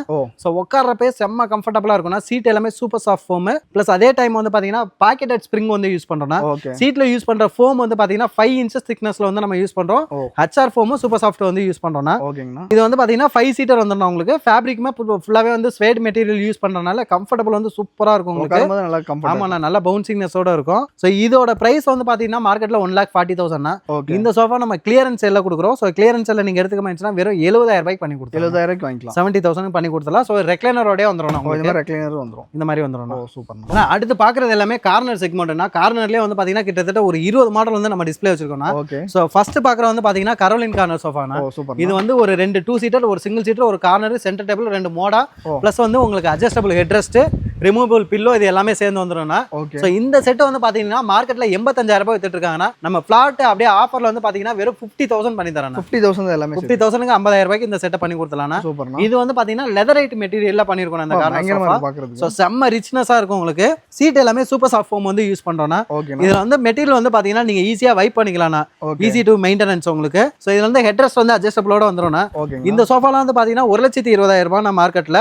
சோ உட்கார்றப்பே செம்ம கம்ஃபர்ட்டபிளா இருக்கும்னா. சீட் எல்லாமே சூப்பர் சாஃப்ட் ஃபோம் பிளஸ் அதே டைம் வந்து பாத்தீங்கன்னா பாக்கெட்டட் ஸ்ப்ரிங் வந்து யூஸ் பண்றோம்னா. ஓகே. சீட்ல யூஸ் பண்ற ஃபோம் வந்து பாத்தீங்கன்னா 5 இன்ச்சஸ் திக்னஸ்ல வந்து நம்ம யூஸ் பண்றோம். HR ஃபோம் சூப்பர் சாஃப்ட் வந்து யூஸ் பண்றோம்னா. ஓகேங்கண்ணா. இது வந்து பாத்தீங்கன்னா 5 சீட்டர் வந்துரும் உங்களுக்கு. ஃபேப்ரிக்மே ஃபுல்லாவே வந்து ஸ்வேட் மெட்டீரியல் யூஸ் பண்றனால கம்ஃபர்ட்டபிள் வந்து சூப்பரா இருக்கும் உங்களுக்கு. நல்லா கம்ஃபர்ட். ஆமா, நல்ல பவுன்சிங்னஸோட இருக்கும். சோ இதோட பிரைஸ் வந்து பாத்தீங்கன்னா மார்க்கெட்ல 1,40,000. இந்த சோஃபா நம்ம கிளியரன்ஸ் சேல்ல கொடுக்குறோம். சோ கிளியரன்ஸ் சேல்ல நீங்க எடுத்துக்க மாட்டீங்கன்னா வெறும் 70,000 ரூபாய்க்கு பண்ணி கொடுத்துறோம். 70,000 ரூபாய்க்கு வாங்கிக்கலாம். 70,000 பண்ணி கொடுத்தலாம். சோ ரெக்லைனரோட வந்துரும் உங்களுக்கு. ரெக்லைனர் வந்துரும். இந்த மாதிரி வந்துரும். ஓ சூப்பர். அடுத்து பாக்குறது எல்லாமே கார்னர் செக்மெண்ட்னா. கார்னர்லயே வந்து பாத்தீங்கன்னா கிட்டத்தட்ட ஒரு 20 மாடல் வந்து நம்ம டிஸ்ப்ளே வச்சிருக்கோம்னா. ஓகே. சோ ஃபர்ஸ்ட் பாக்குறது வந்து பாத்தீங்கன்னா கரோலின் கார்னர் சோஃபானா. ஓ சூப்பர். இது வந்து ஒரு 2 சீட்டர் ஒரு சிங்கிள் சீட்டர் ஒரு corner centre table 2 Moda plus வந்து உங்களுக்கு adjustable head rest removable pillow இது எல்லாமே சேர்ந்து வந்துரும்னா. ஓகே. சோ இந்த செட் வந்து பாத்தீங்கன்னா மார்க்கெட்ல 85,000 ரூபாய் வித்துட்டு இருக்காங்கன்னா நம்ம பிளாட் அப்படியே ஆஃபர்ல வந்து பாத்தீங்கன்னா வெறும் 50,000 பண்ணி தரேன். 50,000 எல்லாமே 50,000க்கு 50,000 ரூபாய்க்கு இந்த செட்டை பண்ணி கொடுத்தலாம். சூப்பர்ண்ணா. இது வந்து பாத்தீங்கன்னா லெதரைட் மெட்டீரியல்ல பண்ணிருக்கோம் அந்த கார்னர் சோஃபா. பாக்குறது. சோ செம்ம ரிச்னஸா இருக்கும் உங்களுக்கு. சீட் எல்லாமே சூப்பர் சாஃப்ட் ஃபோம் வந்து யூஸ் பண்றோம்னா. ஓகே. இதுல வந்து மெட்டீரியல் வந்து பாத்தீங்கன்னா நீங்க ஈஸியா வைப் பண்ணிக்கலாம்னா. ஈஸி டு மெயின்டெனன்ஸ் உங்களுக்கு. சோ இதுல வந்து ஹெட் ரெஸ்ட் வந்து அட்ஜஸ்டபிளோட வந்துரும்னா. இந்த சோஃபாலாம் வந்து பாத்தீங்கன்னா 1,20,000 ரூபாய் நம்ம மார்க்கெட்ல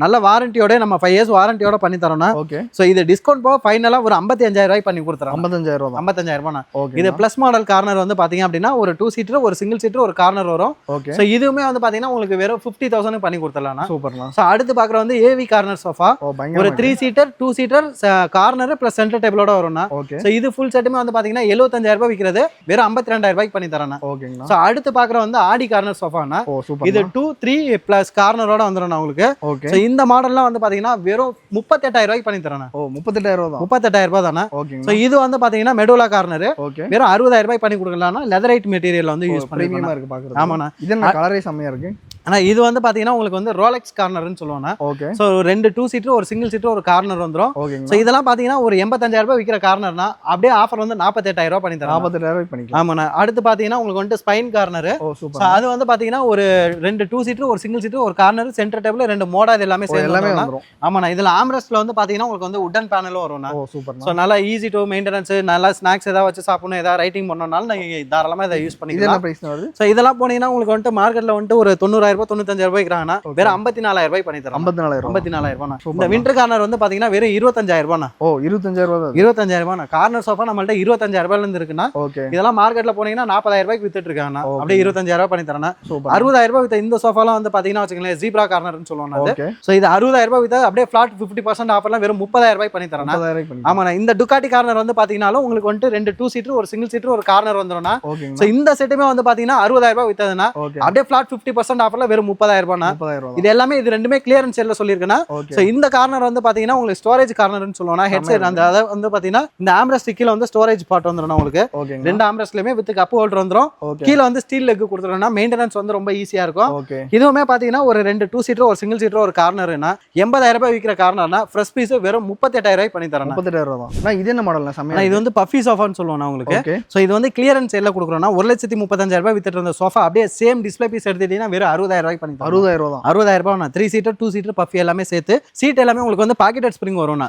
நல்ல வாரண்டியோட நம்ம 5 இயர்ஸ் வாரண்டியோட பண்ணி தரோம்னா. ஓகே. சோ இது டிஸ்கவுண்ட் போக ஃபைனலா ஒரு 55,000 ரூபாய் பண்ணி கொடுத்துறோம். 55,000 ரூபாய். 55,000 ரூபாய். ஓகே. இது பிளஸ் மாடல் கார்னர் வந்து பாத்தீங்க அப்படின்னா ஒரு 2 சீட்டர் ஒரு சிங்கிள் சீட்டர் ஒரு கார்னர் வரும். ஓகே. சோ இதுவுமே வந்து பாத்தீங்கன்னா உங்களுக்கு வெறும் 50,000 பண்ணி கொடுத்துறலாம். சூப்பர்ண்ணா. சோ அடுத்து பாக்குற வந்து AV கார்னர் சோஃபா. ஒரு 3 seater 2 seater corner plus centre டேபிளோட வரும்னா. ஓகே. சோ இது ஃபுல் செட்டுமே வந்து பாத்தீங்கன்னா 75,000 ரூபாய் விக்கிறது வெறும் 52,000 ரூபாய்க்கு பண்ணி தரேன். ஓகேங்கண்ணா. சோ அடுத்து பாக்குற வந்து ஆடி கார்னர் சோஃபானா. ஓ சூப்பர். இது 2 3 பிளஸ் கார்னரோட வந்துரும் உங்களுக்கு. ஓகே. சோ இந்த மாடல்லாம் வந்து பாத்தீங்கன்னா வெறும் 38,000 ரூபாய்க்கு பண்ணி தரேன். ஓ 38,000 தான். 38,000 ரூபாய் தானே. ஓகேங்க. சோ இது வந்து பாத்தீங்கன்னா மெடோலா கார்னர். ஓகே. வெறும் 60,000 ரூபாய் பண்ணி கொடுக்கலாம்னா லெதரைட் மெட்டீரியல் வந்து யூஸ் பண்ணி பிரீமியமா இருக்கு பாக்குறது. ஆமாண்ணா. இது என்ன கலரே செமையா இருக்கு. ஆனா இது வந்து பாத்தீங்கன்னா உங்களுக்கு வந்து ரோலெக்ஸ் கார்னர்னு சொல்லுவாங்க. ஓகே. சோ 2 சீட்டர் ஒரு சிங்கிள் சீட்டர் ஒரு கார்னர் வந்துரும். ஓகேங்க. சோ இதெல்லாம் பாத்தீங்கன்னா ஒரு 85,000 ரூபாய் விக்கிற கார்னர்னா அப்படியே ஆஃபர் வந்து 48,000 ரூபாய் பண்ணி தரேன். 48,000 ரூபாய் பண்ணிக்கலாம். ஆமாண்ணா. அடுத்து பாத்தீங்கன்னா உங்களுக்கு வந்து ஸ்பைன் கார்னர். ஓ சூப்பர். சோ அது வந்து பாத்தீங்கன்னா ஒரு 2 சீட்டர் ஒரு சிங்கிள் சீட்டர் ஒரு கார்னர் சென்டர் டேபிள் 2 மோடா இது எல்லாமே சேர்ந்து வந்துரும். ஆமாண்ணா. இதுல ஆம்ரெஸ்ட்ல வந்து பாத்தீங்கன்னா உங்களுக்கு வந்து உடன் பேனலும் வரும்னா. ஓ சூப்பர். சோ நல்லா ஈஸி டு மெயின்டெனன்ஸ் நல்லா ஸ்நாக்ஸ் ஏதாவது வச்சு சாப்பிடணும் ஏதாவது ரைட்டிங் பண்ணனால நீங்க தாராளமா இதை யூஸ் பண்ணிக்கலாம். இது என்ன பிரைஸ் வருது? சோ இதெல்லாம் போனீங்கன்னா உங்களுக்கு வந்து மார்க்கெட்ல வந்து ஒரு 90,000 ரூபாய் 95,000 ரூபாய்க்குறாங்கன்னா வெறும் 54,000 ரூபாய் பண்ணி தரோம். 54,000 ரூபாய். இந்த விண்டர் கார்னர் வந்து பாத்தீங்கன்னா வெறும் 25,000 ரூபாய். ஓ 25,000 ரூபாய். 25,000 ரூபாய். கார்னர் சோஃபா நம்மள்ட்ட 25,000 ரூபாயில இருந்து இருக்குன்னா இதெல்லாம் மார்க்கெட்ல போனீங்கன்னா 40,000 ரூபாய்க்கு வித்துட்டு இருக்காங்க. அப்படியே 25,000 ரூபாய் பண்ணி தரேன். 60,000 ரூபாய் வித்த இந்த சோஃபாலாம் வந்து பாத்தீங்கன்னா வச்சுக்கோங்களேன் ஜீப்ரா கார்னர்னு சொல்லுவாங்க. அது சோ இது 60,000 ரூபாய் வித்த அப்படியே ஃபிளாட் 50% ஆஃபர்ல வெறும் 30,000 ரூபாய் பண்ணி தரேன். ஆமா இந்த டுகாட்டி கார்னர் வந்து பாத்தீங்கன்னா உங்களுக்கு வந்து 2 2 சீட்டர் ஒரு சிங்கிள் சீட்டர் ஒரு கார்னர் வந்துரும்னா சோ இந்த செட்டுமே வந்து பாத்தீங்கன்னா 60,000 ரூபாய் வித்ததுன்னா அப்படியே ஃபிளாட் 50% ஆஃபர்ல வெறும் 30,000 ரூபாய். இது எல்லாமே இது ரெண்டுமே கிளியரன்ஸ் சேல்ல சொல்லிருக்கேன்னா சோ இந்த கார்னர் வந்து பாத்தீங்கன்னா உங்களுக்கு ஸ்டோரேஜ் கார்னர்னு சொல்லுவாங்க. ஹெட்செட் அந்த அத வந்து பாத்தீங்கன்னா இந்த ஆம்ரெஸ்ட் கீழ வந்து ஸ்டோரேஜ் பார்ட் வந்துரும் உங்களுக்கு. ரெண்டு ஆம்ரெஸ்ட்லயுமே வித் கப் ஹோல்டர் வந்துரும். கீழ வந்து ஸ்டீல் லெக் கொடுத்துறோம்னா மெயின்டனன்ஸ் வந்து ரொம்ப ஈஸியா இருக்கும். இதுவுமே பாத்தீங்கன்னா ஒரு 2 2 சீட்டர் ஒரு சிங்கிள் சீட்டர் ஒரு கார்னர்னா 80,000 ரூபாய் விக்கிற கார்னர்னா ஃப்ரெஷ் பீஸ் வெறும் 38,000 ரூபாய் பண்ணி தரேன். 38,000 தான். இது என்ன மாடல்னா சமயம் இது வந்து பஃபி சோஃபான்னு சொல்லுவாங்க உங்களுக்கு. சோ இது வந்து கிளியரன்ஸ் சேல்ல கொடுக்குறோம்னா 1,35,000 ரூபாய் வித்துட்டு இருந்த சோஃபா அப்படியே சேம் டிஸ்ப்ளே பீஸ் எடுத்துட்டீங்கன்னா வெறும் 60,000 ரூபாய் பண்ணி தரேன். 60,000 தான். 60,000 ரூபாய். 3 சீட்டர் 2 சீட்டர் பஃபி எல்லாமே சேர்த்து சீட் எல்லாமே உங்களுக்கு வந்து பாக்கெட் ஸ்ப்ரிங் வரும்னா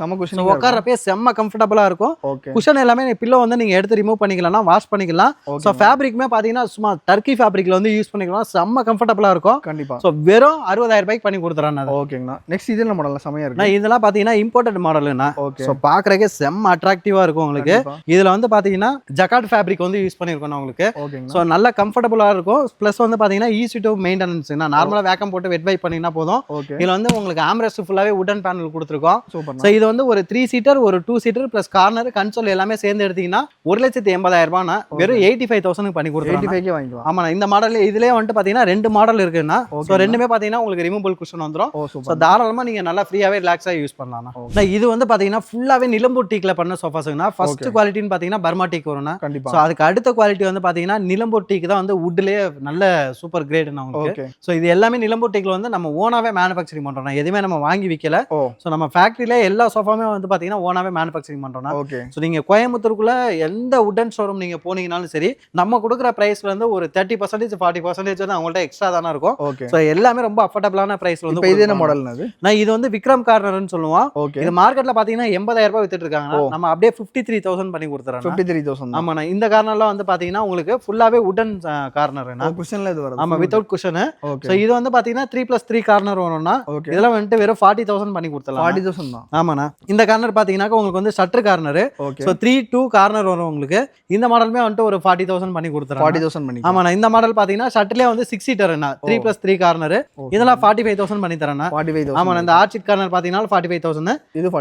உட்கார்றப்பே செம்ம கம்ஃபர்டபுளா இருக்கும். குஷன் எல்லாமே பில்லோ வந்து நீங்க எடுத்து ரிமூவ் பண்ணிக்கலாம், வாஷ் பண்ணிக்கலாம். சோ ஃபேப்ரிக்மே பாத்தீங்கன்னா சும்மா டர்க்கி ஃபேப்ரிக்ல வந்து யூஸ் பண்ணிக்கலாம். செம்ம கம்ஃபர்டபுளா இருக்கும். கண்டிப்பா. சோ வெறும் 60,000 ரூபாய்க்கு பண்ணி கொடுத்துறேன். ஓகேங்களா. நெக்ஸ்ட் இது என்ன மாடல்ல சமையா இருக்கு. இதெல்லாம் பாத்தீங்கன்னா இம்போர்ட்டட் மாடல்னா சோ பாக்குறதுக்கே செம்ம அட்ராக்டிவா இருக்கும் உங்களுக்கு. இதுல வந்து பாத்தீங்கன்னா ஜகார்ட் ஃபேப்ரிக் வந்து யூஸ் பண்ணிருக்கோம் உங்களுக்கு. சோ நல்ல கம்ஃபர்டபுளா இருக்கும். பிளஸ் வந்து பாத்தீங்கன்னா ஈஸி டு மெயின்டனன்ஸ். நார்மலா வேக்கம் போட்டு வெட் வைப் பண்ணீங்கன்னா போதும். இதுல வந்து உங்களுக்கு ஆம்ரெஸ்ட் ஃபுல்லாவே வுடன் பேனல் கொடுத்துருக்கோம். சோ இது வந்து ஒரு 3 சீட்டர் ஒரு 2 சீட்டர் பிளஸ் கார்னர் கன்சோல் எல்லாமே சேர்ந்து எடுத்தீங்கன்னா 1,80,000 ரூபாய்னா வெறும் 85,000 பண்ணி கொடுத்துருவோம். 85 வாங்கிக்கலாம். ஆமா இந்த மாடல் இதுலயே வந்து பாத்தீங்கன்னா 2 மாடல் இருக்குன்னா சோ ரெண்டுமே பாத்தீங்கன்னா உங்களுக்கு ரிமூவபிள் குஷன் வந்துரும். சோ தாராளமா நீங்க நல்லா ஃப்ரீயாவே ரிலாக்ஸா யூஸ் பண்ணலாம். இது வந்து பாத்தீங்கன்னா ஃபுல்லாவே நிலம்பூர் டீக்ல பண்ண சோஃபாஸ்னா ஃபர்ஸ்ட் குவாலிட்டின்னு பாத்தீங்கன்னா பர்மா டீக் வரும்னா சோ அதுக்கு அடுத்த குவாலிட்டி வந்து பாத்தீங்கன்னா நிலம்பூர் டீக் தான் வந்து வுட்லயே நல்ல சூப்பர் கிரேட்னா உங்களுக்கு. சோ இது எல்லாமே நிலம்பூர் டீக்ல வந்து நம்ம ஓனாவே மேனுஃபேக்சரிங் பண்றோம். எதுவுமே நம்ம வாங்கி விக்கல. சோ நம்ம ஃபேக்டரியில எல்லா சோஃபாமே வந்து பாத்தீங்கன்னா ஓனாவே மேனுஃபேக்சரிங் பண்றோம். சோ நீங்க கோயம்புத்தூருக்குள்ள எந்த வுடன் ஷோரூம் நீங்க போனீங்கனாலும் சரி நம்ம கொடுக்குற பிரைஸ்ல இருந்து ஒரு 30% 40% வந்து அவங்கள்ட்ட எக்ஸ்ட்ரா தானே இருக்கும். சோ எல்லாமே ரொம்ப அஃபோர்டபுளான பிரைஸ்ல வந்து இது என்ன மாடல்னா இது வந்து விக்ரம் கார்னர்னு சொல்லுவோம். இது மார்க்கெட்ல பாத்தீங்கன்னா 80,000 ரூபாய் வித்துட்டு இருக்காங்க. நம்ம அப்படியே 53,000 பண்ணி கொடுத்துறோம். 53,000. ஆமா இந்த கார்னர்ல வந்து பாத்தீங்கன்னா உங்களுக்கு ஃபுல்லாவே வுடன் கார்னர்னா குஷன்ல இது வருது. ஆமா வித்அவுட் குஷன். சோ இது வந்து பாத்தீங்கன்னா 3+3 கார்னர் வரும்னா இதெல்லாம் வந்து வெறும் 40,000 பண்ணி கொடுத்தலாம். 40,000 தான். ஆமாண்ணா இந்த கார்னர் பாத்தீங்கன்னா உங்களுக்கு வந்து ஷட்டர் கார்னர். சோ 3-2 கார்னர் வரும் உங்களுக்கு. இந்த மாடலுமே வந்து ஒரு 40,000 பண்ணி கொடுத்துறோம். 40,000 பண்ணி. ஆமாண்ணா இந்த மாடல் பாத்தீங்கன்னா ஷட்டர்லயே வந்து 6 சீட்டர்னா 3+3 கார்னர். இதெல்லாம் 45,000 பண்ணி தரேன். 45,000. ஆமா இந்த ஆர்ச்சிட் கார்னர் பாத்தீங்கன்னா 45,000.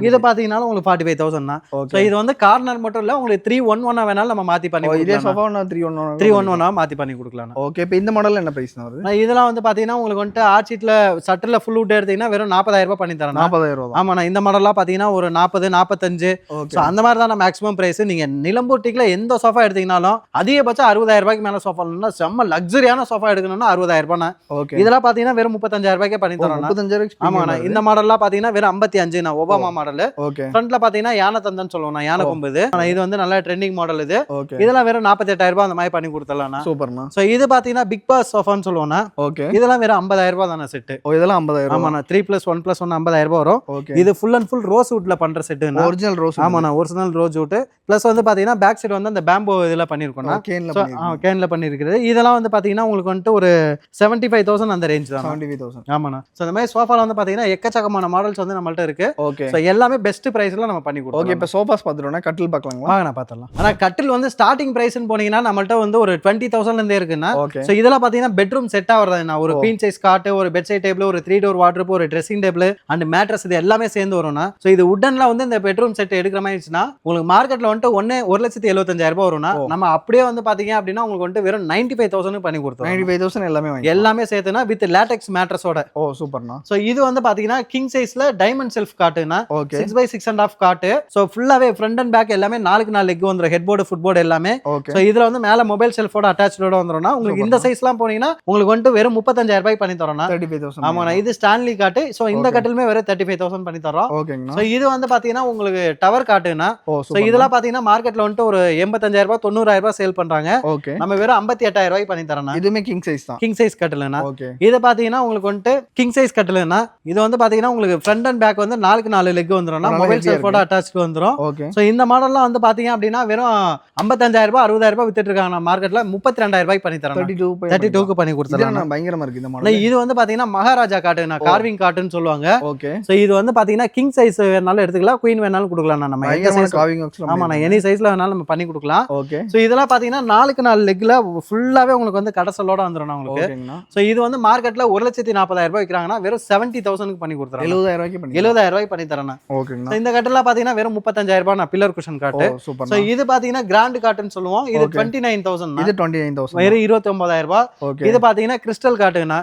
இது பாத்தீங்கன்னா உங்களுக்கு 45,000 தான். சோ இது வந்து கார்னர் மட்டும் இல்ல உங்களுக்கு 311 வேணாலும் நம்ம மாத்தி பண்ணி இதே சோஃபா 311 மாத்தி பண்ணி கொடுக்கலாம். ஓகே இப்போ இந்த மாடல்ல என்ன பிரைஸ் வருது? இதெல்லாம் வந்து பாத்தீங்கன்னா உங்களுக்கு வந்து ஆர்ச்சிட்ல ஷட்டர்ல ஃபுல் வுட் எடுத்தீங்கன்னா வெறும் 40,000 ரூபாய் பண்ணி தரேன். 40,000 ரூபாய். ஆமாண்ணா இந்த மாடல்லாம் பாத்தீங்கன்னா ஒரு 40 45 சோ அந்த மாதிரி தான் மேக்ஸிமம் பிரைஸ். நீங்க நிலம்பூர் டீக்ல எந்த சோஃபா எடுத்தீங்கனாலும் அதிகபட்சம் 60,000 ரூபாய்க்கு மேல சோஃபானா செம்ம லக்ஸரியான சோஃபா எடுக்கணும்னா 60,000 ரூபாய். ஓகே இதெல்லாம் பாத்தீங்கன்னா வெறும் 35,000 ரூபாய்க்கே பண்ணி தரோம். 35,000. ஆமாண்ணா இந்த மாடல்லாம் பாத்தீங்கன்னா வெறும் 55 நான் ஒபாமா மாடல். ஓகே ஃப்ரண்ட்ல பாத்தீங்கன்னா யானை தந்தன்னு சொல்லுவோம். யானை கொம்பு. இது வந்து நல்ல ட்ரெண்டிங் மாடல். இது இதெல்லாம் வெறும் 48,000 ரூபாய் அந்த மாதிரி பண்ணி கொடுத்தலாம். சூப்பர்ண்ணா. சோ இது பாத்தீங்கன்னா பிக் பாஸ் சோஃபான்னு சொல்லுவோம். ஓகே இதெல்லாம் வெறும் 50,000 ரூபாய் தானே செட். இதெல்லாம் 50,000. ஆமாண்ணா 3+1+1 50,000 ரூபாய் வரும். இது ஃபுல் அண்ட் ஃபுல் ரோஸ் வுட்ல பண்ற செட். Original rose. ஆமாண்ணா ஒரிஜினல் ரோஸ் வுட். பிளஸ் வந்து பாத்தீங்கன்னா பேக் சைடு வந்து அந்த பேம்போ இதெல்லாம் பண்ணிருக்கோம். கேன்ல பண்ணிருக்கிறது. இதெல்லாம் வந்து பாத்தீங்கன்னா உங்களுக்கு வந்து ஒரு 75,000 அந்த ரேஞ்ச் தான். 75,000. ஆமாண்ணா. சோ இந்த மாதிரி சோஃபால வந்து பாத்தீங்கன்னா எக்கச்சக்கமான மாடல்ஸ் வந்து நம்மள்ட்ட இருக்கு. ஓகே சோ எல்லாமே பெஸ்ட் பிரைஸ்ல நம்ம பண்ணி கொடுப்போம். ஓகே இப்போ சோஃபாஸ் பாத்துறோம்னா கட்டில் பார்க்கலாங்களா? வாங்க நான் பாத்துறலாம். ஆனா கட்டில் வந்து ஸ்டார்டிங் பிரைஸ்னு போனீங்கன்னா நம்மள்ட்ட வந்து ஒரு 20,000 இருந்தே இருக்குன்னா. சோ இதெல்லாம் பாத்தீங்கன்னா பெட்ரூம் செட் ஆவறதுனா ஒரு குவீன் சைஸ் காட், ஒரு பெட் சைட் டேபிள், ஒரு 3 டோர் வார்ட்ரோப், ஒரு ட்ரெஸ்ஸிங் டேபிள் அண்ட் மேட்ரஸ் இது எல்லாமே சேர்ந்து வரும்னா. சோ இது வுட்டன்ல வந்து இந்த பெட்ரூம் செட் எடுக்கிற மாதிரி இருந்துச்சுன்னா உங்களுக்கு மார்க்கெட்ல வந்து 1,75,000 ரூபாய் வரும்னா நம்ம அப்படியே வந்து பாத்தீங்க அப்படின்னா உங்களுக்கு வந்து வெறும் 95,000 பண்ணி கொடுத்தோம். 95,000 எல்லாமே சேர்த்துனா வித் லேட்டெக்ஸ் மேட்ரஸோட. ஓ சூப்பர்ண்ணா. சோ இது வந்து பாத்தீங்கன்னா கிங் சைஸ்ல டைமண்ட் செல்ஃப் காட்டுனா 6x6.5 காட்டு. சோ ஃபுல்லாவே ஃப்ரண்ட் அண்ட் பேக் எல்லாமே 4x4 லெக் வந்துரும். ஹெட் போர்டு ஃபுட் போர்டு எல்லாமே. சோ இதுல வந்து மேல மொபைல் செல்ஃபோட அட்டாச்டோட வந்துரும்னா உங்களுக்கு இந்த சைஸ்லாம் போனீங்கன்னா உங்களுக்கு வந்து வெறும் 35,000 ரூபாய் பண்ணி தரோம்னா. 35,000. ஆமாண்ணா இது ஸ்டான்லி காட்டு. சோ இந்த கட்டிலுமே வெறும் 35,000 பண்ணி தரோம். ஓகேங்க. சோ இது வந்து பாத்தீங்கன்னா உங்களுக்கு டவர் காட்டுனா. சோ இதெல்லாம் பாத்தீங்கன்னா மார்க்கெட்ல வந்து ஒரு 85,000 ரூபாய் 90,000 ரூபாய் சேல் பண்றாங்க. நம்ம வெறும் 58,000 ரூபாய் பண்ணி தரோம்னா. இதுமே கிங் சைஸ் தான். கிங் சைஸ் கட்டிலுனா. இது பாத்தீங்கன்னா உங்களுக்கு வந்து கிங் சைஸ் கட்டிலுனா இது வந்து பாத்தீங்கன்னா உங்களுக்கு ஃப்ரண்ட் அண்ட் பேக் வந்து 4x4 லெக் வந்துரும்னா மொபைல் செல்ஃபோட அட்டாச்ட் வந்துரும். சோ இந்த மாடல்லாம் வந்து பாத்தீங்க அப்படின்னா வெறும் 55,000 ரூபாய் 60,000 ரூபாய் வித்துட்டு இருக்காங்க மார்க்கெட்ல. 32,000 ரூபாய் பண்ணி தரோம். 32க்கு பண்ணி கொடுத்துறோம். பயங்கர பயங்கரமா இருக்கு இந்த மாடல். இது வந்து பாத்தீங்கன்னா மகாராஜா காட்டுனா கார்விங் காட்டுன்னு சொல்லுவாங்க. ஓகே. சோ இது வந்து பாத்தீங்கன்னா கிங் சைஸ் வேணாலும் எடுத்துக்கலாம், குயின் வேணாலும் கொடுக்கலாம். நம்ம எந்த சைஸ் கார்விங் ஒர்க்ஸ். ஆமா, நான் எனி சைஸ்ல வேணாலும் நம்ம பண்ணி கொடுக்கலாம். ஓகே. சோ இதெல்லாம் பாத்தீங்கன்னா 4x4 லெக்ல ஃபுல்லாவே உங்களுக்கு வந்து கடசலோட வந்துரும் உங்களுக்கு. ஓகேங்கண்ணா. சோ இது வந்து மார்க்கெட்ல 1,40,000 ரூபாய் விக்கிறாங்கன்னா வெறும் 70,000க்கு பண்ணி கொடுத்துறேன். 70,000 ரூபாய்க்கு பண்ணி 70,000 ரூபாய் பண்ணி தரேன். ஓகேங்கண்ணா. இந்த கட்டெல்லாம் பாத்தீங்கன்னா வெறும் 35,000 ரூபாய் நான் பில்லர் குஷன் காட்டு. சூப்பர். சோ இது பாத்தீங்கன்னா கிராண்ட் காட்டுன்னு சொல்லுவோம். இது 29,000. இது 29,000. வெறும் 29,000 ரூபாய். ஓகே. இது பாத்தீங்கன்னா கிறிஸ்டல் காட்டுனா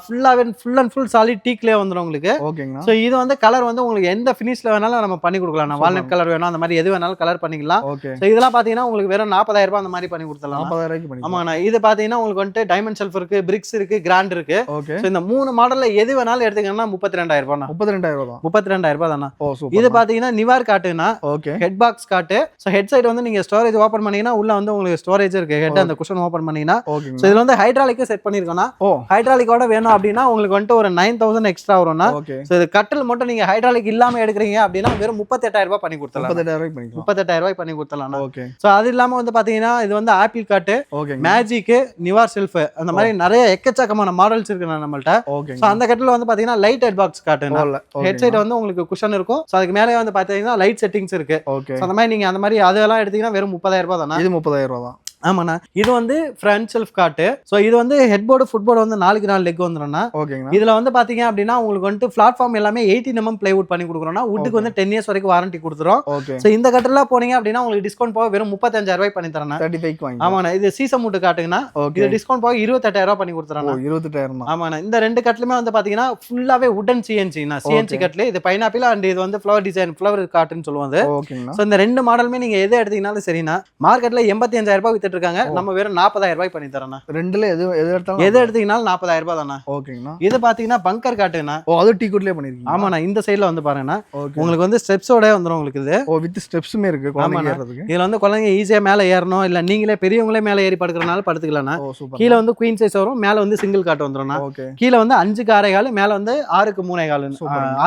ஃபுல்லாவே ஃபுல் அண்ட் ஃபுல் சாலிட் டீக்லயே வந்துரும் உங்களுக்கு. ஓகேங்கண்ணா. சோ இது வந்து கலர் வந்து உங்களுக்கு எந்த ஃபினிஷ்ல வேணாலும் நம்ம பண்ணி கொடுக்கலாம். வால்நட் கலர் வேணும் அந்த மாதிரி எது வேணாலும் கலர் பண்ணிக்கலாம். ஓகே. சோ இதெல்லாம் பாத்தீங்கன்னா உங்களுக்கு வெறும் 40,000 ரூபாய் அந்த மாதிரி பண்ணி கொடுத்தலாம். 40,000 ரூபாய்க்கு பண்ணி. ஆமாண்ணா. இது பாத்தீங்கன்னா உங்களுக்கு வந்து டைமண்ட் ஷெல்ஃப் இருக்கு, பிரிக்ஸ் இருக்கு, கிராண்ட் இருக்கு. ஓகே. சோ இந்த 3 மாடல்ல எது வேணாலும் எடுத்துக்கன்னா 32,000 ரூபாய். 32,000 ரூபாய். 32,000 ரூபாய் தானா. சூப்பர். இது பாத்தீங்கன்னா நிவார் காட்டுனா. ஓகே. ஹெட் பாக்ஸ் காட்டு. சோ ஹெட் சைடு வந்து நீங்க ஸ்டோரேஜ் ஓபன் பண்ணீங்கன்னா உள்ள வந்து உங்களுக்கு ஸ்டோரேஜ் இருக்கு. ஹெட் அந்த குஷன் ஓபன் பண்ணீங்கன்னா. ஓகேங்க. சோ இதுல வந்து ஹைட்ராலிக் செட் பண்ணிருக்கோம்னா. ஹைட்ராலிக்கோட வேணும் அப்படின்னா உங்களுக்கு வந்து ஒரு 9,000 எக்ஸ்ட்ரா வரும்னா. ஓகே. சோ இது கட்டில் மட்டும் நீங்க ஹைட்ராலிக் இல்லாம எடுக்கறீங்க அப்படின்னா வெறும் 38,000 ரூபாய் பண்ணி கொடுத்தலாம். 38,000 ரூபாய்க்கு பண்ணிக்கலாம். 38,000 ரூபாய் பண்ணி கொடுத்தலாம். ஓகே. சோ அது இல்லாம வந்து பாத்தீங்கன்னா இது வந்து ஆப்பிள் காட்டு, ஓகேங்க. மேஜிக், நிவார் ஷெல்ஃப் அந்த மாதிரி நிறைய எக்கச்சக்கமான மாடல்ஸ் இருக்கு நம்மள்ட்ட. ஓகேங்க. சோ அந்த கட்டில வந்து பாத்தீங்கன்னா லைட் ஹெட் பாக்ஸ் காட்டுனா. ஹெட் சைடு வந்து உங்களுக்கு குஷன் இருக்கும். சோ அதுக்கு மேலே வந்து பாத்தீங்கன்னா லைட் செட்டிங்ஸ் இருக்கு. ஓகே. சோ அந்த மாதிரி நீங்க அந்த மாதிரி அதெல்லாம் எடுத்தீங்கன்னா வெறும் 30,000 ரூபாய் தானா. இது 30,000 ரூபாய் தான். ஆமாண்ணா. இது வந்து ஃப்ரண்ட் ஷெல்ஃப் காட்டு. சோ இது வந்து ஹெட் போர்டு ஃபுட் போர்டு வந்து 4x4 லெக் வந்துரும்னா. ஓகேங்க. இதுல வந்து பாத்தீங்க அப்படின்னா உங்களுக்கு வந்து பிளாட்ஃபார்ம் எல்லாமே 18 mm பிளைவுட் பண்ணி கொடுக்குறோம்னா. வுட்டுக்கு வந்து 10 years வரைக்கும் வாரண்டி கொடுத்துரும். ஓகே. சோ இந்த கட்டெல்லாம் போனீங்க அப்படின்னா உங்களுக்கு டிஸ்கவுண்ட் போக வெறும் 35,000 ரூபாய் பண்ணி தரேன். 35க்கு வாங்கி. ஆமாண்ணா. இது சீசம் மூட்டு காட்டுங்கன்னா இது டிஸ்கவுண்ட் போக 28,000 ரூபாய் பண்ணி கொடுத்துறாங்க. 28,000 தான். ஆமாண்ணா. இந்த ரெண்டு கட்லுமே வந்து பாத்தீங்கன்னா ஃபுல்லாவே வுடன் சிஎன்சி. சிஎன்சி கட்ல இது பைனாப்பிள் அண்ட் இது வந்து ஃப்ளவர் டிசைன் ஃப்ளவர் காட்டுன்னு சொல்லுவாங்க. ஓகேங்க. சோ இந்த ரெண்டு மாடலுமே நீங்க எது எடுத்தீங்கனாலும் சரினா மார்க்கெட்ல 85,000 ரூபாய் வித்துட்டு இருக்காங்க. நம்ம வெறும் 40,000 ரூபாய் பண்ணி தரேன். ரெண்டுல எது எடுத்தாலும் எது எடுத்தீங்கனாலும் 40,000 ரூபாய் தானா. ஓகேங்கண்ணா. இது பாத்தீங்கன்னா பங்கர் காட்டுனா. அது டீ குட்லயே பண்ணிருக்கீங்க. ஆமாண்ணா. இந்த சைடுல வந்து பாருங்கண்ணா உங்களுக்கு வந்து ஸ்டெப்ஸோட வந்துரும் உங்களுக்கு இது. வித் ஸ்டெப்ஸுமே இருக்கு குழந்தைங்க ஏறதுக்கு. இதுல வந்து குழந்தைங்க ஈஸியா மேல ஏறணும் இல்ல நீங்களே பெரியவங்களே மேல ஏறி படுக்கறனால படுத்துக்கலாம்னா. கீழ வந்து குயின் சைஸ் வரும், மேல வந்து சிங்கிள் காட் வந்துரும்னா. கீழ வந்து 5க்கு 6.25, மேல வந்து 6க்கு 3.25,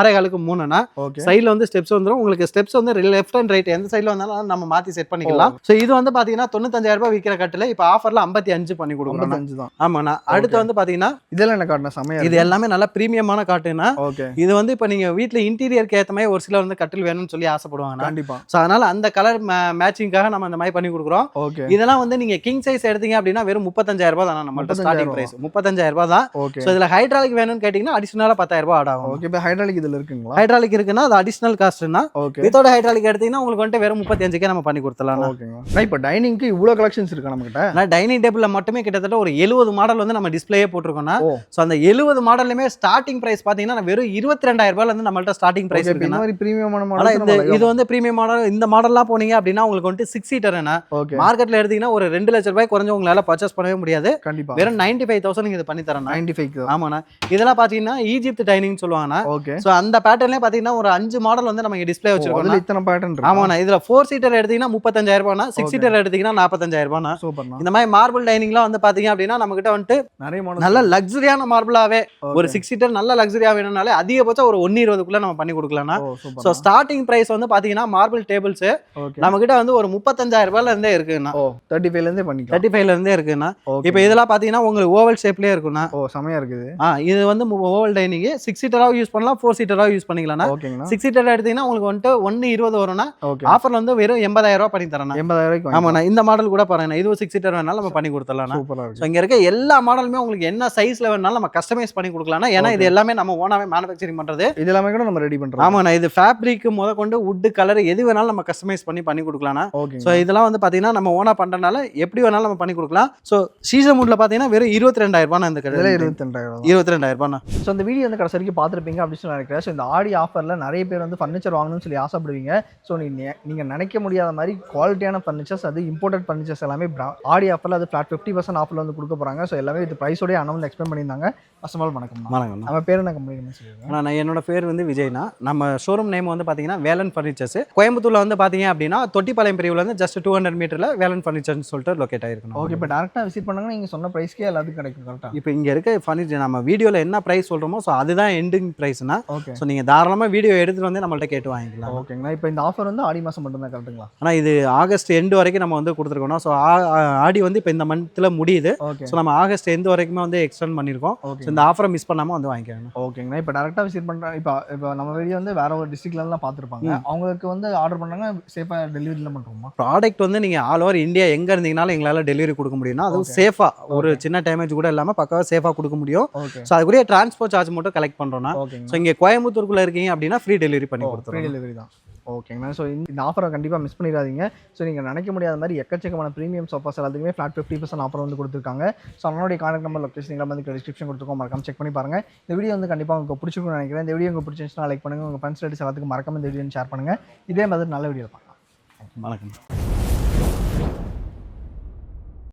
6.25க்கு 3னா. சைடுல வந்து ஸ்டெப்ஸ் வந்துரும். உங்களுக்கு ஸ்டெப்ஸ் வந்து லெஃப்ட் அண்ட் ரைட் எந்த சைடுல வந்தாலும் நம்ம மாத்தி செட் பண்ணிக்கலாம். சோ இது வந்து பாத்தீங்கன்னா 95,000 ரூபாய் விக்கிற கட்டல இப்ப ஆஃபர்ல 55 பண்ணி கொடுக்குறோம். 55 தான். ஆமாண்ணா. அடுத்து வந்து பாத்தீங்கன்னா இதெல்லாம் என்ன காட்டுனா சமையா. இது எல்லாமே நல்ல பிரீமியமான காட்டுனா. ஓகே. இது வந்து இப்ப நீங்க வீட்ல இன்டீரியருக்கு ஏத்த மாதிரி ஒரு சிலர் வந்து கட்டில் வேணும்னு சொல்லி ஆசைப்படுவாங்க. கண்டிப்பா. சோ அதனால அந்த கலர் மேட்சிங்காக நம்ம அந்த மாதிரி பண்ணி கொடுக்குறோம். ஓகே. இதெல்லாம் வந்து நீங்க கிங் சைஸ் எடுத்தீங்க அப்படின்னா வெறும் 35,000 ரூபாய் தான் நம்மள்ட்ட ஸ்டார்டிங் பிரைஸ். 35,000 ரூபாய் தான். சோ இதுல ஹைட்ராலிக் வேணும்னு கேட்டீங்கன்னா அடிஷனலா 10,000 ரூபாய் ஆட் ஆகும். ஓகே. இப்ப ஹைட்ராலிக் இதுல இருக்குங்களா? ஹைட்ராலிக் இருக்குன்னா அது அடிஷனல் காஸ்ட்னா. ஓகே. வித்தவுட் ஹைட்ராலிக் எடுத்தீங்கன்னா உங்களுக்கு வந்து வெறும் 35க்கே நம்ம பண்ணி கொடுத்தலாம். ஓகேங்க. இப்போ டைனிங்க்கு இவ்வளவு கலெக்ஷன்ஸ் இருக்கு நம்ம கிட்ட. நான் டைனிங் டேபிள்ல மட்டுமே கிட்டத்தட்ட ஒரு 70 மாடல் வந்து நம்ம டிஸ்ப்ளேயே போட்டுருக்கோம்னா. சோ அந்த 70 மாடலுமே ஸ்டார்டிங் பிரைஸ் பாத்தீங்கன்னா வெறும் 22,000 ரூபாயில இருந்து நம்மள்ட்ட ஸ்டார்டிங் பிரைஸ் இருக்கு. இந்த மாதிரி பிரீமியமான மாடல். இது வந்து பிரீமியம் மாடல். இந்த மாடல்லாம் போனீங்க அப்படின்னா உங்களுக்கு வந்து 6 சீட்டர்னா மார்க்கெட்ல எடுத்தீங்கன்னா ஒரு 2 லட்சம் ரூபாய் குறைஞ்ச உங்களால பர்ச்சேஸ் பண்ணவே முடியாது. கண்டிப்பா. வெறும் 95,000 இது பண்ணி தரேன். 95. ஆமாண்ணா. இதெல்லாம் பாத்தீங்கன்னா ஈஜிப்ட் டைனிங் சொல்லுவாங்கண்ணா. ஓகே. சோ அந்த பேட்டர்ன்லயே பாத்தீங்கன்னா ஒரு 5 மாடல் வந்து நம்ம டிஸ்ப்ளே வச்சிருக்கோம். அதுல இத்தனை பேட்டர்ன் இருக்கு. ஆமாண்ணா. இதுல 4 சீட்டர் எடுத்தீங்கன்னா 35,000 ரூபாய்னா, 6 சீட்டர் எடுத்தீங்கன்னா 45,000 ரூபாய்னா. சூப்பர்ண்ணா. இந்த மாதிரி மார்பிள் டைனிங்லாம் வந்து பாத்தீங்க அப்படின்னா நம்ம கிட்ட வந்து நிறைய மாடல் நல்ல லக்ஸரியான மார்பிளாவே ஒரு 6 சீட்டர் நல்ல லக்ஸரியா வேணும்னாலே அதிகபட்சம் ஒரு 120க்குள்ள நம்ம பண்ணி கொடுக்கலாம்னா. சோ ஸ்டார்டிங் பிரைஸ் வந்து பாத்தீங்கன்னா மார்பிள் டேபிள்ஸ் நம்ம கிட்ட வந்து ஒரு 35,000 ரூபாயில இருந்தே இருக்குன்னா. 35ல இருந்தே பண்ணிக்கலாம். 35ல இருந்தே இருக்குன்னா. இப்போ இதெல்லாம் பாத்தீங்கன்னா உங்களுக்கு ஓவல் ஷேப்லயே இருக்குன்னா. சமையா இருக்குது. இது வந்து ஓவல் டைனிங் 6 சீட்டராவும் யூஸ் பண்ணலாம், 4 சீட்டராவும் யூஸ் பண்ணிக்கலாம். 6 சீட்டர் எடுத்தீங்கன்னா உங்களுக்கு வந்து 120 வரும்னா. ஆஃபர்ல வந்து வெறும் 80,000 ரூபாய் பண்ணி தரேன். 80,000 ரூபாய்க்கு. ஆமாண்ணா. இந்த மாடல் கூட பாருங்க. இது 6 சீட்டர் வேணாலும் நம்ம பண்ணி கொடுத்துடலாம். சூப்பரா இருக்கு. இங்க இருக்க எல்லா மாடலுமே உங்களுக்கு என்ன சைஸ்ல வேணாலும் நம்ம கஸ்டமைஸ் பண்ணி கொடுக்கலாம். ஏன்னா இது எல்லாமே நம்ம ஓனாவே மேனுஃபேக்சரிங் பண்றது. இது எல்லாமே கூட நம்ம ரெடி பண்றோம். ஆமாண்ணா. இது ஃபேப்ரிக் முதற்கொண்டு வுட் கலர் எது வேணாலும் நம்ம கஸ்டமைஸ் பண்ணி கொடுக்கலாம். சோ இதெல்லாம் வந்து பாத்தீங்கன்னா நம்ம ஓனா பண்றதுனால எப்படி வேணாலும் நம்ம பண்ணி கொடுக்கலாம். சோ சீசன் மூட்ல பாத்தீங்கன்னா வெறும் 22,000 ரூபாய் இந்த கடை. 22,000 ரூபாய். சோ இந்த வீடியோ வந்து கடைசி வரைக்கும் பாத்துருப்பீங்க அப்படின்னு நினைக்கிறேன். சோ இந்த ஆடி ஆஃபர்ல நிறைய பேர் வந்து ஃபர்னிச்சர் வாங்கணும்னு சொல்லி ஆசைப்படுவீங்க. சோ நீங்க நினைக்க முடியாத மாதிரி குவாலிட்டியான ஃபர்னிச்சர்ஸ், அது இம்போர்ட்டட் ஃபர்னிச்சர்ஸ் எல்லாமே ஆடி ஆஃபர்ல அது ஃபிளாட் 50% ஆஃபர்ல வந்து கொடுக்க போறாங்க. சோ எல்லாமே இது பிரைஸோட அனௌன்ஸ் எக்ஸ்பிளைன் பண்ணியிருந்தாங்க. அஸ்ஸலாமு அலைக்கும். வணக்கம். நம்ம பேர் என்ன கம்பெனி சொல்லுங்க? நான் என்னோட பேர் வந்து விஜய்னா. நம்ம ஷோரூம் நேம் வந்து பாத்தீங்கன்னா வேலன் ஃபர்னிச்சர்ஸ். கோயம்புத்தூர்ல வந்து பாத்தீங்க அப்படின்னா தொட்டிப்பாளையம் பிரிவுல இருந்து ஜஸ்ட் 200 மீட்டர்ல வேலன் ஃபர்னிச்சர்னு சொல்லிட்டு லொகேட் ஆயிருக்கும். ஓகே. இப்போ டைரக்டா விசிட் பண்ணாங்கன்னா நீங்க சொன்ன பிரைஸ்க்கே எல்லாத்துக்கும் கிடைக்கும். கரெக்ட்டா? இப்போ இங்க இருக்க ஃபர்னிச்சர் நம்ம வீடியோல என்ன பிரைஸ் சொல்றோமோ சோ அதுதான் எண்டிங் பிரைஸ்னா. சோ நீங்க தாராளமா வீடியோ எடுத்துட்டு வந்து நம்மள்ட்ட கேட்டு வாங்கிக்கலாம். ஓகேங்களா. இப்போ இந்த ஆஃபர் வந்து ஆடி மாசம் மட்டும் தான் கரெக்ட்டுங்களா? ஆனா இது ஆகஸ்ட் எண்ட் வரைக்கும் நம்ம வந்து கொடுத்துருக்கோம். சோ ஆடி வந்து இப்போ இந்த மந்த்தில் முடியுது. ஓகே ஸோ நம்ம ஆகஸ்ட் எந்த வரைக்குமே வந்து எக்ஸ்டெண்ட் பண்ணியிருக்கோம். ஓகே ஸோ இந்த ஆஃபரை மிஸ் பண்ணாமல் வந்து வாங்கிக்கோங்க. ஓகேங்கண்ணா. இப்போ டேரெக்டாக விசிட் பண்ணுறேன். இப்போ நம்ம வெளியே வந்து வேற ஒரு டிஸ்ட்ரிக்ட்லாம் பார்த்துருப்பாங்க. அவங்களுக்கு வந்து ஆர்டர் பண்ணாங்க சேஃபாக டெலிவரிலாம் பண்ணுறோமா? ப்ராடக்ட் வந்து நீங்கள் ஆல் ஓவர் இந்தியா எங்கே இருந்தீங்கனாலும் எங்களால் டெலிவரி கொடுக்க முடியும்னா, அதுவும் சேஃபாக ஒரு சின்ன டேமேஜ் கூட இல்லாமல் பக்காவாக சேஃபாக கொடுக்க முடியும். ஓகே ஸோ அதுக்குரிய டிரான்ஸ்போர்ட் சார்ஜ் மட்டும் கலெக்ட் பண்ணுறோம்னா. ஓகேங்க. ஸோ இங்கே கோயம்புத்தூருக்குள்ளே இருக்கீங்க அப்படின்னா ஃப்ரீ டெலிவரி பண்ணி ஃப்ரீ கொடுத்துருவோம். டெலிவரி தான். ஓகேங்கண்ணா. ஸோ இந்த ஆஃபரை கண்டிப்பாக மிஸ் பண்ணிடாதீங்க. ஸோ நீங்கள் நினைக்க முடியாத மாதிரி எக்கச்சக்கமான ப்ரீமியம் சோஃபாஸ் எல்லாத்துக்குமே ஃப்ளாட் 50% ஆஃபர் வந்து கொடுத்துருக்காங்க. ஸோ அவங்களுடைய கான்டாக்ட் நம்பர் லொக்கேஷன் எல்லாம் வந்து டிஸ்கிரிப்ஷன் கொடுத்துருக்கோம். மறக்காம செக் பண்ணி பாருங்கள். இந்த வீடியோ வந்து கண்டிப்பாக உங்களுக்கு பிடிச்சிருக்கும்னு நினைக்கிறேன். இந்த வீடியோ உங்களுக்கு பிடிச்சிருந்துச்சுன்னா லைக் பண்ணுங்கள். உங்கள் ஃப்ரெண்ட்ஸ் எல்லாத்துக்கும் மறக்காம இந்த வீடியோ ஷேர் பண்ணுங்கள். இதே மாதிரி நல்ல வீடியோ பார்க்கலாம். வணக்கம்.